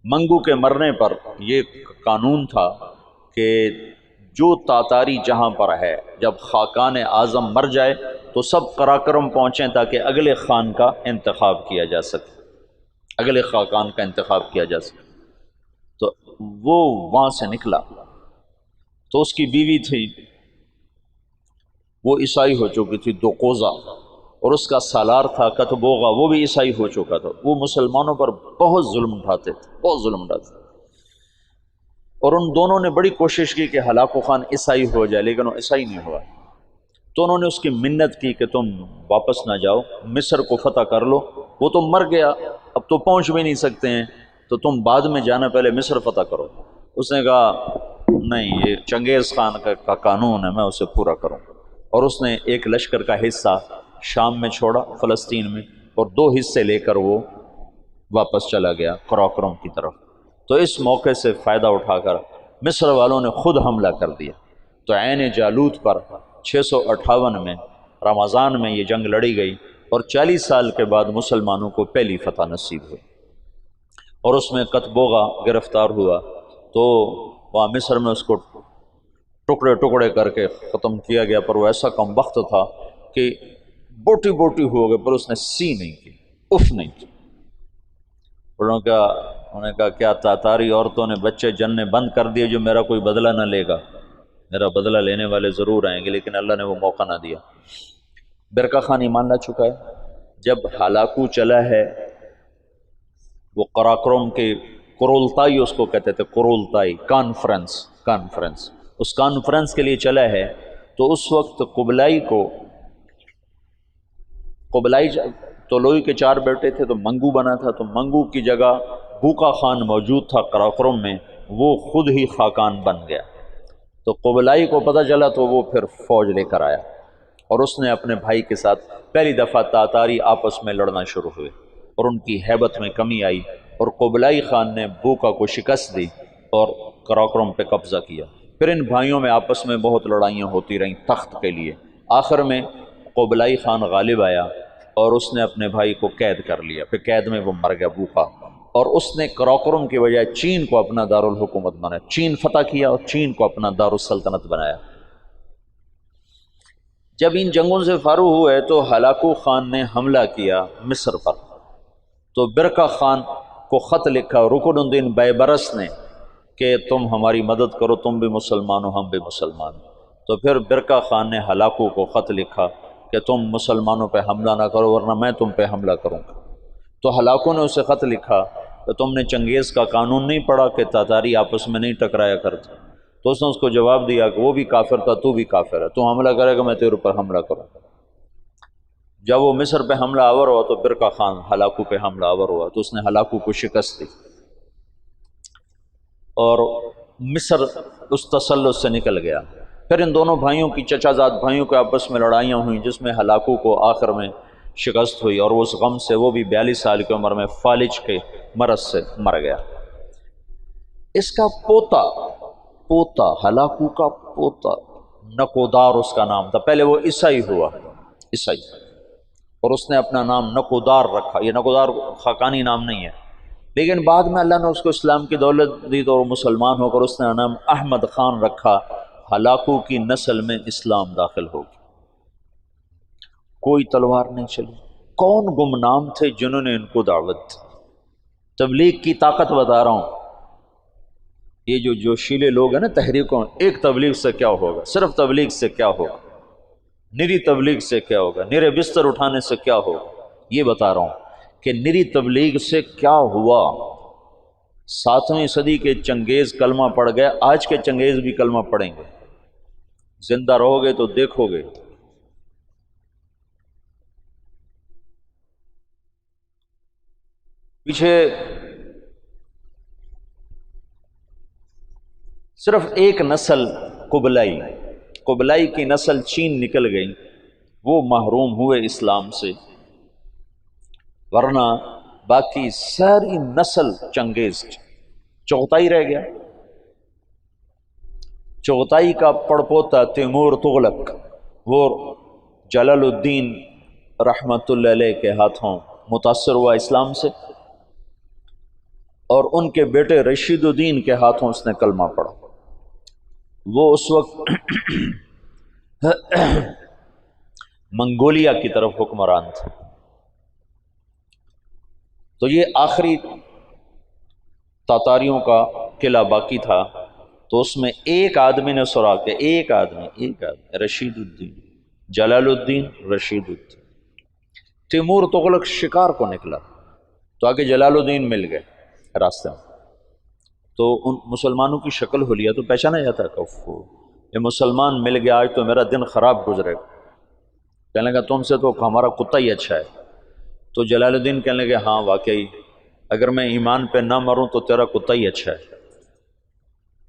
منگو کے مرنے پر یہ قانون تھا کہ جو تاتاری جہاں پر ہے جب خاقان اعظم مر جائے تو سب قراقرم پہنچیں تاکہ اگلے خان کا انتخاب کیا جا سکے، اگلے خاقان کا انتخاب کیا جا سکے۔ تو وہ وہاں سے نکلا، تو اس کی بیوی تھی وہ عیسائی ہو چکی تھی، دوقوزہ، اور اس کا سالار تھا کتبوغا، وہ بھی عیسائی ہو چکا تھا۔ وہ مسلمانوں پر بہت ظلم اٹھاتے تھے، بہت ظلم اٹھاتے تھے، اور ان دونوں نے بڑی کوشش کی کہ ہلاکو خان عیسائی ہو جائے، لیکن وہ عیسائی نہیں ہوا۔ تو انہوں نے اس کی منت کی کہ تم واپس نہ جاؤ، مصر کو فتح کر لو۔ وہ تو مر گیا، اب تو پہنچ بھی نہیں سکتے ہیں، تو تم بعد میں جانا، پہلے مصر فتح کرو۔ اس نے کہا نہیں، یہ چنگیز خان کا قانون ہے، میں اسے پورا کروں۔ اور اس نے ایک لشکر کا حصہ شام میں چھوڑا، فلسطین میں، اور 2 حصے لے کر وہ واپس چلا گیا قراقرم کی طرف۔ تو اس موقع سے فائدہ اٹھا کر مصر والوں نے خود حملہ کر دیا۔ تو عین جالوت پر 658 میں رمضان میں یہ جنگ لڑی گئی، اور 40 سال کے بعد مسلمانوں کو پہلی فتح نصیب ہوئی، اور اس میں قتبوغا گرفتار ہوا۔ تو وہاں مصر میں اس کو ٹکڑے ٹکڑے کر کے ختم کیا گیا، پر وہ ایسا کم وقت تھا کہ بوٹی بوٹی ہو گئے، پر اس نے سی نہیں کی، اف نہیں کی۔ انہوں نے کہا کیا تاتاری عورتوں نے بچے جننے بند کر دیے جو میرا کوئی بدلہ نہ لے گا؟ میرا بدلہ لینے والے ضرور آئیں گے، لیکن اللہ نے وہ موقع نہ دیا۔ برقع خان ایمان لا چکا ہے۔ جب ہلاکو چلا ہے، وہ قراقرم کے قرولتائی اس کو کہتے تھے، قرولتائی کانفرنس، اس کانفرنس کے لیے چلا ہے، تو اس وقت قبلائی طولوئی کے 4 بیٹے تھے، تو منگو بنا تھا، تو منگو کی جگہ بوقا خان موجود تھا قراقرم میں، وہ خود ہی خاقان بن گیا۔ تو قبلائی کو پتہ چلا تو وہ پھر فوج لے کر آیا، اور اس نے اپنے بھائی کے ساتھ پہلی دفعہ تاتاری آپس میں لڑنا شروع ہوئے، اور ان کی ہیبت میں کمی آئی، اور قبلائی خان نے بوقا کو شکست دی اور قراقرم پہ قبضہ کیا۔ پھر ان بھائیوں میں آپس میں بہت لڑائیاں ہوتی رہیں تخت کے لیے۔ آخر میں قبلائی خان غالب آیا، اور اس نے اپنے بھائی کو قید کر لیا، پھر قید میں وہ مر گیا بوقا، اور اس نے قراقرم کی بجائے چین کو اپنا دارالحکومت بنایا، چین فتح کیا اور چین کو اپنا دارالسلطنت بنایا۔ جب ان جنگوں سے فارغ ہوئے تو ہلاکو خان نے حملہ کیا مصر پر، تو برقع خان کو خط لکھا رکن الدین بیبرس نے کہ تم ہماری مدد کرو، تم بھی مسلمان ہو، ہم بھی مسلمان۔ تو پھر برقع خان نے ہلاکو کو خط لکھا کہ تم مسلمانوں پہ حملہ نہ کرو ورنہ میں تم پہ حملہ کروں گا۔ تو ہلاکو نے اسے خط لکھا کہ تم نے چنگیز کا قانون نہیں پڑھا کہ تاتاری آپس میں نہیں ٹکرایا کرتے؟ تو اس نے اس کو جواب دیا کہ وہ بھی کافر تھا، تو بھی کافر ہے، تو حملہ کرے گا میں تیرے اوپر حملہ کروں۔ جب وہ مصر پہ حملہ آور ہوا تو برقع خان ہلاکو پہ حملہ آور ہوا، تو اس نے ہلاکو کو شکست دی، اور مصر اس تسلط سے نکل گیا۔ پھر ان دونوں بھائیوں کی، چچا زاد بھائیوں کے آپس میں لڑائیاں ہوئیں، جس میں ہلاکو کو آخر میں شکست ہوئی، اور اس غم سے وہ بھی 42 سال کی عمر میں فالج کے مرض سے مر گیا۔ اس کا پوتا ہلاکو کا پوتا نکودار اس کا نام تھا، پہلے وہ عیسائی ہوا، عیسائی، اور اس نے اپنا نام نکودار رکھا۔ یہ نکودار خاقانی نام نہیں ہے، لیکن بعد میں اللہ نے اس کو اسلام کی دولت دی تو مسلمان ہو کر اس نے نام احمد خان رکھا۔ ہلاکو کی نسل میں اسلام داخل ہو گیا، کوئی تلوار نہیں چلی۔ کون گمنام تھے جنہوں نے ان کو دعوت دی؟ تبلیغ کی طاقت بتا رہا ہوں۔ یہ جو جوشیلے لوگ ہیں نا تحریکوں، ایک تبلیغ سے کیا ہوگا، صرف تبلیغ سے کیا ہوگا، نری تبلیغ سے کیا ہوگا، نرے بستر اٹھانے سے کیا ہوگا، یہ بتا رہا ہوں کہ نری تبلیغ سے کیا ہوا۔ 7ویں صدی کے چنگیز کلمہ پڑھ گئے، آج کے چنگیز بھی کلمہ پڑھیں گے، زندہ رہو گے تو دیکھو گے۔ پیچھے صرف ایک نسل قبلائی کی نسل چین نکل گئی، وہ محروم ہوئے اسلام سے، ورنہ باقی ساری نسل چنگیز چغتائی رہ گیا۔ چغتائی کا پڑپوتا تیمور تغلق، وہ جلال الدین رحمت اللہ علیہ کے ہاتھوں متاثر ہوا اسلام سے، اور ان کے بیٹے رشید الدین کے ہاتھوں اس نے کلمہ پڑھا۔ وہ اس وقت منگولیا کی طرف حکمران تھا۔ تو یہ آخری تاتاریوں کا قلعہ باقی تھا، تو اس میں ایک آدمی نے سراغ کیا، ایک آدمی رشید الدین، جلال الدین رشید الدین۔ تیمور تغلق شکار کو نکلا تو آگے جلال الدین مل گئے راستے میں، تو ان مسلمانوں کی شکل حلیہ تو پہچانا جاتا ہے کہ یہ مسلمان مل گیا، آج تو میرا دن خراب گزرے گا۔ کہنے لگا تم سے تو ہمارا کتا ہی اچھا ہے۔ تو جلال الدین کہنے لگے ہاں واقعی اگر میں ایمان پہ نہ مروں تو تیرا کتا ہی اچھا ہے۔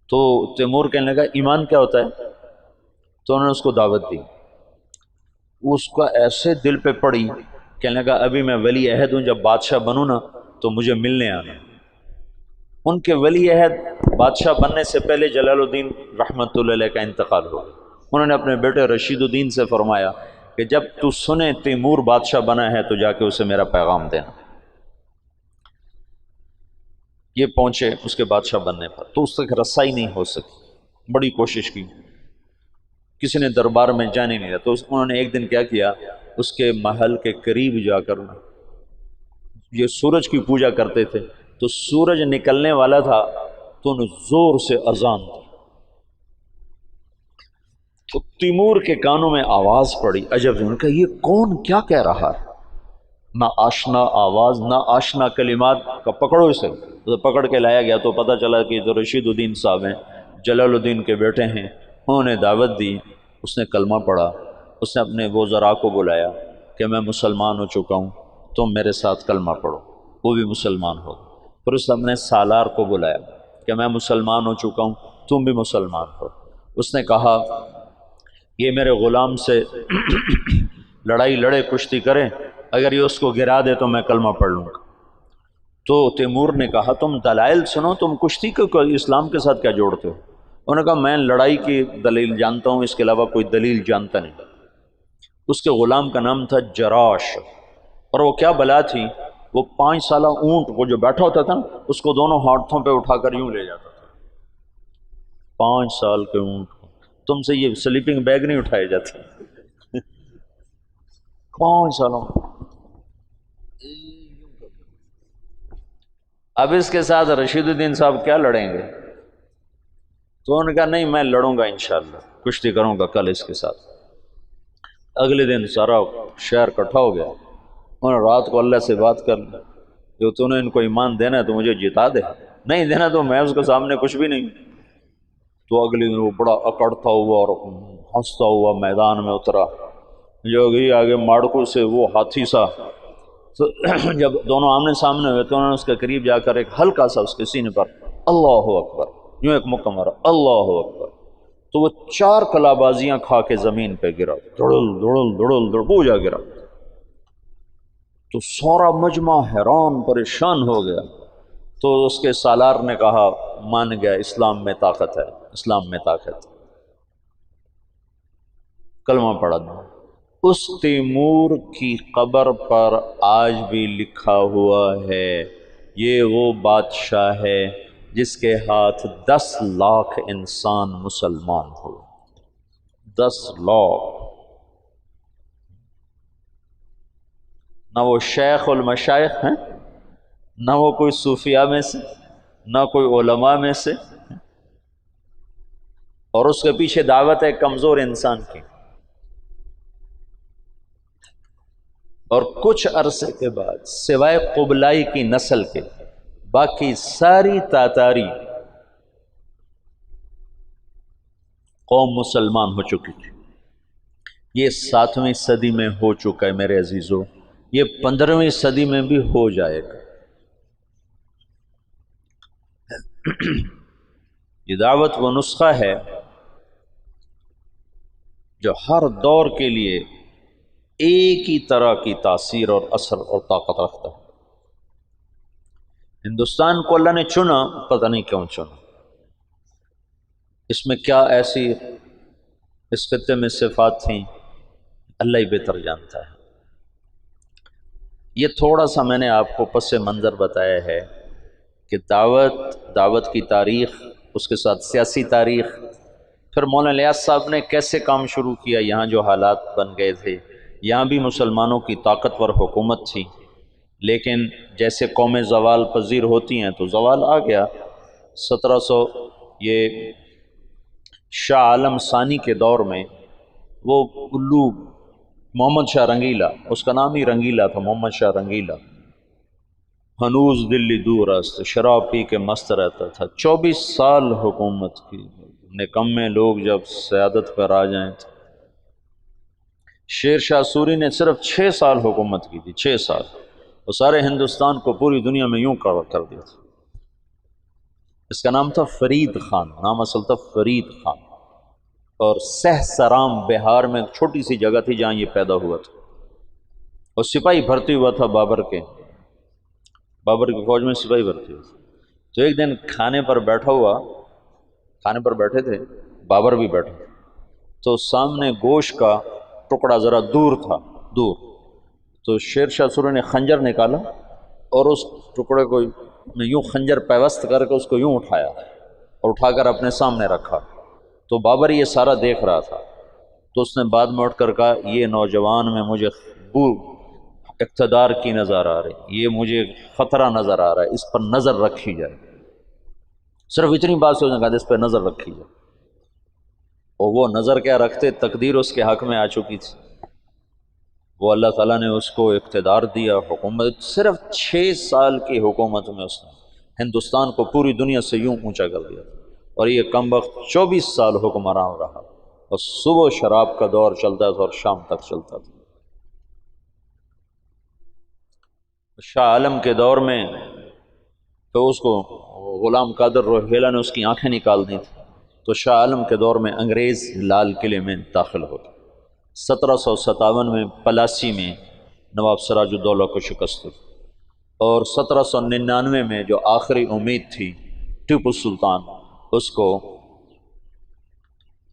تو تیمور کہنے لگا ایمان کیا ہوتا ہے؟ تو انہوں نے اس کو دعوت دی، اس کا ایسے دل پہ پڑی، کہنے لگا ابھی میں ولی عہد ہوں، جب بادشاہ بنوں نا تو مجھے ملنے آنا۔ ان کے ولی عہد بادشاہ بننے سے پہلے جلال الدین رحمۃ اللہ علیہ کا انتقال ہو گیا۔ انہوں نے اپنے بیٹے رشید الدین سے فرمایا کہ جب تو سنے تیمور بادشاہ بنا ہے تو جا کے اسے میرا پیغام دینا۔ یہ پہنچے اس کے بادشاہ بننے پر، تو اس تک رسائی نہیں ہو سکی، بڑی کوشش کی، کسی نے دربار میں جانے نہیں دیا۔ تو انہوں نے ایک دن کیا کیا، اس کے محل کے قریب جا کر یہ سورج کی پوجا کرتے تھے، تو سورج نکلنے والا تھا تو انہوں زور سے اذان دی، تو تیمور کے کانوں میں آواز پڑی، عجب، انہوں نے کہا یہ کون کیا کہہ رہا ہے، نہ آشنا آواز نہ آشنا کلمات کا، پکڑو اسے۔ تو پکڑ کے لایا گیا تو پتہ چلا کہ جو رشید الدین صاحب ہیں، جلال الدین کے بیٹے ہیں، انہوں نے دعوت دی، اس نے کلمہ پڑھا، اس نے اپنے وزراء کو بلایا کہ میں مسلمان ہو چکا ہوں، تم میرے ساتھ کلمہ پڑھو، وہ بھی مسلمان ہو۔ پھر اس نے اپنے سالار کو بلایا کہ میں مسلمان ہو چکا ہوں، تم بھی مسلمان ہو۔ اس نے کہا یہ میرے غلام سے لڑائی لڑے، کشتی کرے، اگر یہ اس کو گرا دے تو میں کلمہ پڑھ لوں گا۔ تو تیمور نے کہا تم دلائل سنو، تم کشتی کو اسلام کے ساتھ کیا جوڑتے ہو؟ انہوں نے کہا میں لڑائی کی دلیل جانتا ہوں، اس کے علاوہ کوئی دلیل جانتا نہیں۔ اس کے غلام کا نام تھا جراش، اور وہ کیا بلا تھی، وہ 5 سالہ اونٹ کو جو بیٹھا ہوتا تھا اس کو دونوں ہاتھوں پہ اٹھا کر یوں لے جاتا تھا۔ 5 سال کے اونٹ کو، تم سے یہ سلیپنگ بیگ نہیں اٹھائے جاتے 5 سالوں۔ اب اس کے ساتھ رشید الدین صاحب کیا لڑیں گے؟ تو انہوں نے کہا نہیں میں لڑوں گا انشاءاللہ، کشتی کروں گا کل اس کے ساتھ۔ اگلے دن سارا شہر اکٹھا ہو گیا، انہوں نے رات کو اللہ سے بات کر لی، جو تو نے ان کو ایمان دینا ہے تو مجھے جتا دے، نہیں دینا تو میں اس کے سامنے کچھ بھی نہیں۔ تو اگلے دن وہ بڑا اکڑتا ہوا اور ہنستا ہوا میدان میں اترا، جو گئی آگے ماڑکو سے وہ ہاتھی سا، تو جب دونوں آمنے سامنے ہوئے تو انہوں نے اس کے قریب جا کر ایک ہلکا سا اس کے سینے پر اللہ اکبر یوں ایک مکہ مارا، اللہ اکبر، تو وہ 4 کلابازیاں کھا کے زمین پہ گرا، دڑل دڑل دڑل دڑ پوجا گرا۔ تو سارا مجمع حیران پریشان ہو گیا۔ تو اس کے سالار نے کہا مان گیا، اسلام میں طاقت ہے، اسلام میں طاقت، کلمہ پڑھا دو۔ اس تیمور کی قبر پر آج بھی لکھا ہوا ہے یہ وہ بادشاہ ہے جس کے ہاتھ 10 لاکھ انسان مسلمان ہوئے، 10 لاکھ۔ نہ وہ شیخ المشائخ ہیں، نہ وہ کوئی صوفیاء میں سے، نہ کوئی علماء میں سے، اور اس کے پیچھے دعوت ہے کمزور انسان کی۔ اور کچھ عرصے کے بعد سوائے قبلائی کی نسل کے باقی ساری تاتاری قوم مسلمان ہو چکی تھی۔ یہ 7ویں صدی میں ہو چکا ہے میرے عزیزو، یہ 15ویں صدی میں بھی ہو جائے گا۔ یہ دعوت وہ نسخہ ہے جو ہر دور کے لیے ایک ہی طرح کی تاثیر اور اثر اور طاقت رکھتا ہے۔ ہندوستان کو اللہ نے چنا، پتہ نہیں کیوں چنا، اس میں کیا ایسی اس خطے میں صفات تھیں اللہ ہی بہتر جانتا ہے۔ یہ تھوڑا سا میں نے آپ کو پس منظر بتایا ہے کہ دعوت کی تاریخ، اس کے ساتھ سیاسی تاریخ، پھر مولانا الیاس صاحب نے کیسے کام شروع کیا، یہاں جو حالات بن گئے تھے، یہاں بھی مسلمانوں کی طاقتور حکومت تھی، لیکن جیسے قومیں زوال پذیر ہوتی ہیں تو زوال آ گیا۔ 1700 یہ شاہ عالم ثانی کے دور میں وہ الو محمد شاہ رنگیلا، اس کا نام ہی رنگیلا تھا، محمد شاہ رنگیلا، ہنوز دلی دور است، شراب پی کے مست رہتا تھا، 24 سال حکومت کی، نکمے لوگ جب سیادت پر آ جائیں تو شیر شاہ سوری نے صرف 6 سال حکومت کی تھی، 6 سال، وہ سارے ہندوستان کو پوری دنیا میں یوں کر دیا تھا۔ اس کا نام تھا فرید خان، نام اصل تھا فرید خان، اور سہسرام بہار میں ایک چھوٹی سی جگہ تھی جہاں یہ پیدا ہوا تھا، اور سپاہی بھرتی ہوا تھا بابر کی فوج میں سپاہی بھرتی ہوا تھا۔ تو ایک دن کھانے پر بیٹھے تھے، بابر بھی بیٹھے تھے، تو سامنے گوشت کا ٹکڑا ذرا دور تھا، تو شیر شاہ سوری نے خنجر نکالا اور اس ٹکڑے کو یوں خنجر پیوست کر کے اس کو یوں اٹھایا اور اٹھا کر اپنے سامنے رکھا۔ تو بابر یہ سارا دیکھ رہا تھا، تو اس نے بعد میں اٹھ کر کہا یہ نوجوان میں مجھے اقتدار کی نظر آ رہی، یہ مجھے خطرہ نظر آ رہا ہے، اس پر نظر رکھی جائے۔ صرف اتنی بات سے اس نے کہا اس پہ نظر رکھی جائے، اور وہ نظر کیا رکھتے، تقدیر اس کے حق میں آ چکی تھی، وہ اللہ تعالیٰ نے اس کو اقتدار دیا، حکومت، صرف 6 سال کی حکومت میں اس نے ہندوستان کو پوری دنیا سے یوں اونچا کر دیا، اور یہ کم وقت 24 سال حکمران رہا، اور صبح شراب کا دور چلتا تھا اور شام تک چلتا تھا۔ شاہ عالم کے دور میں تو اس کو غلام قادر روہیلہ نے اس کی آنکھیں نکال دی تھی، تو شاہ عالم کے دور میں انگریز لال قلعے میں داخل ہو گئے۔ 1757 میں پلاسی میں نواب سراج الدولہ کو شکست ہوئی، اور 1799 میں جو آخری امید تھی ٹیپو سلطان، اس کو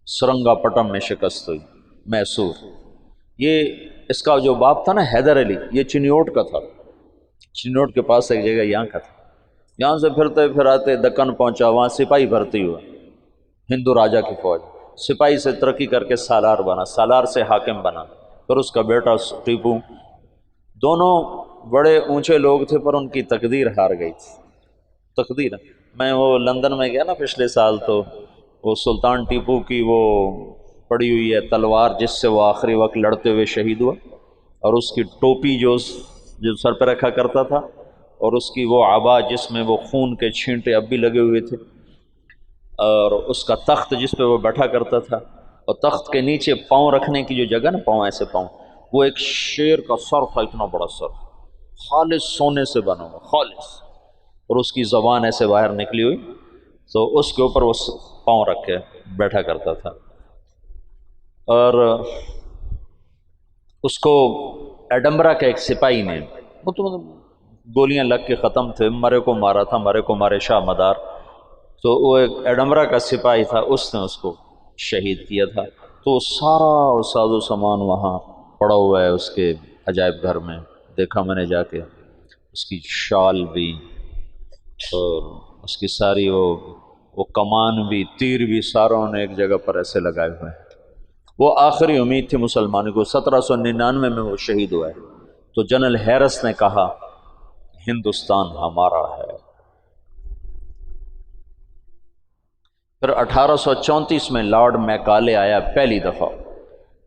سرنگا پٹم میں شکست ہوئی، میسور۔ یہ اس کا جو باپ تھا نا حیدر علی، یہ چنیوٹ کا تھا، چنیوٹ کے پاس ایک جگہ یہاں کا تھا، یہاں سے پھرتے پھراتے دکن پہنچا، وہاں سپاہی بھرتی ہوا، ہندو راجا کی فوج، سپاہی سے ترقی کر کے سالار بنا، سالار سے حاکم بنا، پھر اس کا بیٹا ٹیپو، دونوں بڑے اونچے لوگ تھے پر ان کی تقدیر ہار گئی تھی۔ تقدیر، میں وہ لندن میں گیا نا پچھلے سال، تو وہ سلطان ٹیپو کی وہ پڑی ہوئی ہے تلوار جس سے وہ آخری وقت لڑتے ہوئے شہید ہوا، اور اس کی ٹوپی جو سر پہ رکھا کرتا تھا، اور اس کی وہ عبا جس میں وہ خون کے چھینٹے اب بھی لگے ہوئے تھے، اور اس کا تخت جس پہ وہ بیٹھا کرتا تھا، اور تخت کے نیچے پاؤں رکھنے کی جو جگہ نا، پاؤں ایسے پاؤں، وہ ایک شیر کا سر تھا، اتنا بڑا سر، خالص سونے سے بنا ہوا، خالص، اور اس کی زبان ایسے باہر نکلی ہوئی، تو اس کے اوپر وہ پاؤں رکھ کے بیٹھا کرتا تھا، اور اس کو ایڈمبرا کے ایک سپاہی نے، وہ تو گولیاں لگ کے ختم تھے، مرے کو مارا تھا، مرے کو مارے شاہ مدار، تو وہ ایک ایڈمبرا کا سپاہی تھا، اس نے اس کو شہید کیا تھا۔ تو سارا ساز و سامان وہاں پڑا ہوا ہے اس کے عجائب گھر میں، دیکھا میں نے جا کے، اس کی شال بھی، اور اس کی ساری وہ کمان بھی، تیر بھی، ساروں نے ایک جگہ پر ایسے لگائے ہوئے ہیں۔ وہ آخری امید تھی مسلمانوں کو، 1799 میں وہ شہید ہوا ہے۔ تو جنرل ہیرس نے کہا ہندوستان ہمارا ہے۔ پھر 1834 میں لارڈ میکالے آیا پہلی دفعہ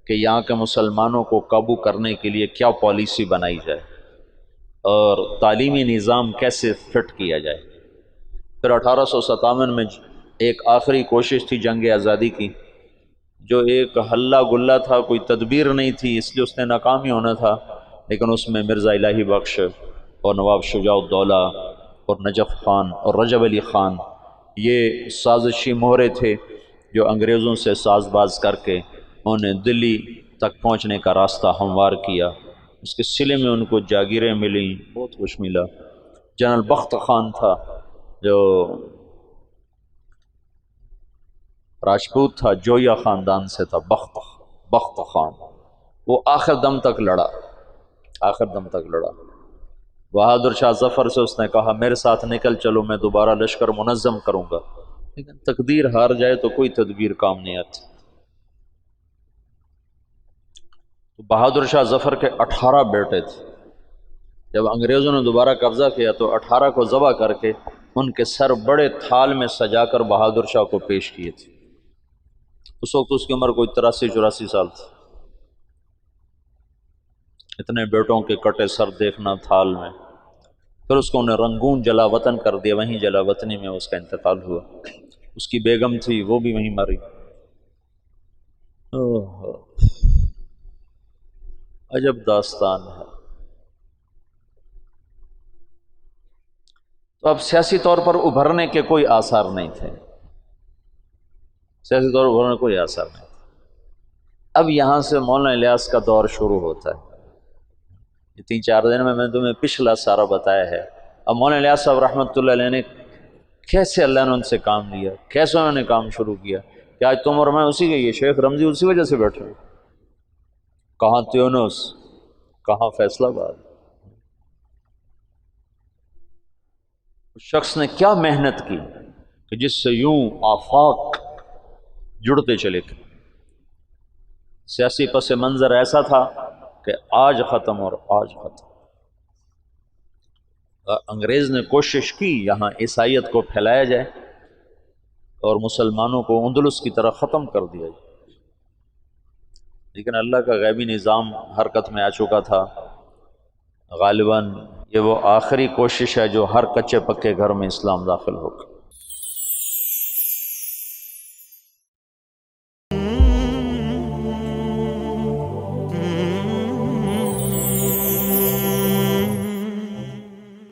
کہ یہاں کے مسلمانوں کو قابو کرنے کے لیے کیا پالیسی بنائی جائے اور تعلیمی نظام کیسے فٹ کیا جائے۔ پھر 1857 میں ایک آخری کوشش تھی جنگ آزادی کی، جو ایک ہلہ گلہ تھا، کوئی تدبیر نہیں تھی، اس لیے اس نے ناکام ہی ہونا تھا، لیکن اس میں مرزا الہی بخش اور نواب شجاع الدولہ اور نجف خان اور رجب علی خان، یہ سازشی مہرے تھے جو انگریزوں سے ساز باز کر کے انہیں دلی تک پہنچنے کا راستہ ہموار کیا۔ اس کے صلے میں ان کو جاگیریں ملیں، بہت کچھ ملا۔ جنرل بخت خان تھا جو راجپوت تھا، جویا خاندان سے تھا، بخت خان، وہ آخر دم تک لڑا، آخر دم تک لڑا۔ بہادر شاہ ظفر سے اس نے کہا میرے ساتھ نکل چلو، میں دوبارہ لشکر منظم کروں گا، لیکن تقدیر ہار جائے تو کوئی تدبیر کام نہیں آتی۔ تو بہادر شاہ ظفر کے 18 بیٹے تھے، جب انگریزوں نے دوبارہ قبضہ کیا تو 18 کو ذبح کر کے ان کے سر بڑے تھال میں سجا کر بہادر شاہ کو پیش کیے تھے۔ اس وقت اس کی عمر کوئی 83-84 سال تھی۔ اتنے بیٹوں کے کٹے سر دیکھنا تھال میں، پھر اس کو انہیں رنگون جلا وطن کر دیا، وہیں جلا وطنی میں اس کا انتقال ہوا۔ اس کی بیگم تھی، وہ بھی وہیں مری۔ عجب داستان ہے۔ تو اب سیاسی طور پر ابھرنے کے کوئی آثار نہیں تھے، سیاسی طور پر ابھرنے کوئی آثار نہیں تھے۔ اب یہاں سے مولانا الیاس کا دور شروع ہوتا ہے۔ یہ 3-4 دن میں نے تمہیں پچھلا سارا بتایا ہے۔ اب مولانا الیاس صاحب رحمۃ اللہ علیہ نے کیسے اللہ نے ان سے کام لیا، کیسے انہوں نے کام شروع کیا کہ آج تم اور میں اسی کے، یہ شیخ رمضی اسی وجہ سے بیٹھے ہیں۔ کہاں تیونس، کہاں فیصل آباد، اس شخص نے کیا محنت کی کہ جس سے یوں آفاق جڑتے چلے گئے۔ سیاسی پس منظر ایسا تھا کہ آج ختم اور آج ختم۔ انگریز نے کوشش کی یہاں عیسائیت کو پھیلایا جائے اور مسلمانوں کو اندلس کی طرح ختم کر دیا جائے، لیکن اللہ کا غیبی نظام حرکت میں آ چکا تھا۔ غالباً یہ وہ آخری کوشش ہے جو ہر کچے پکے گھر میں اسلام داخل ہوگا۔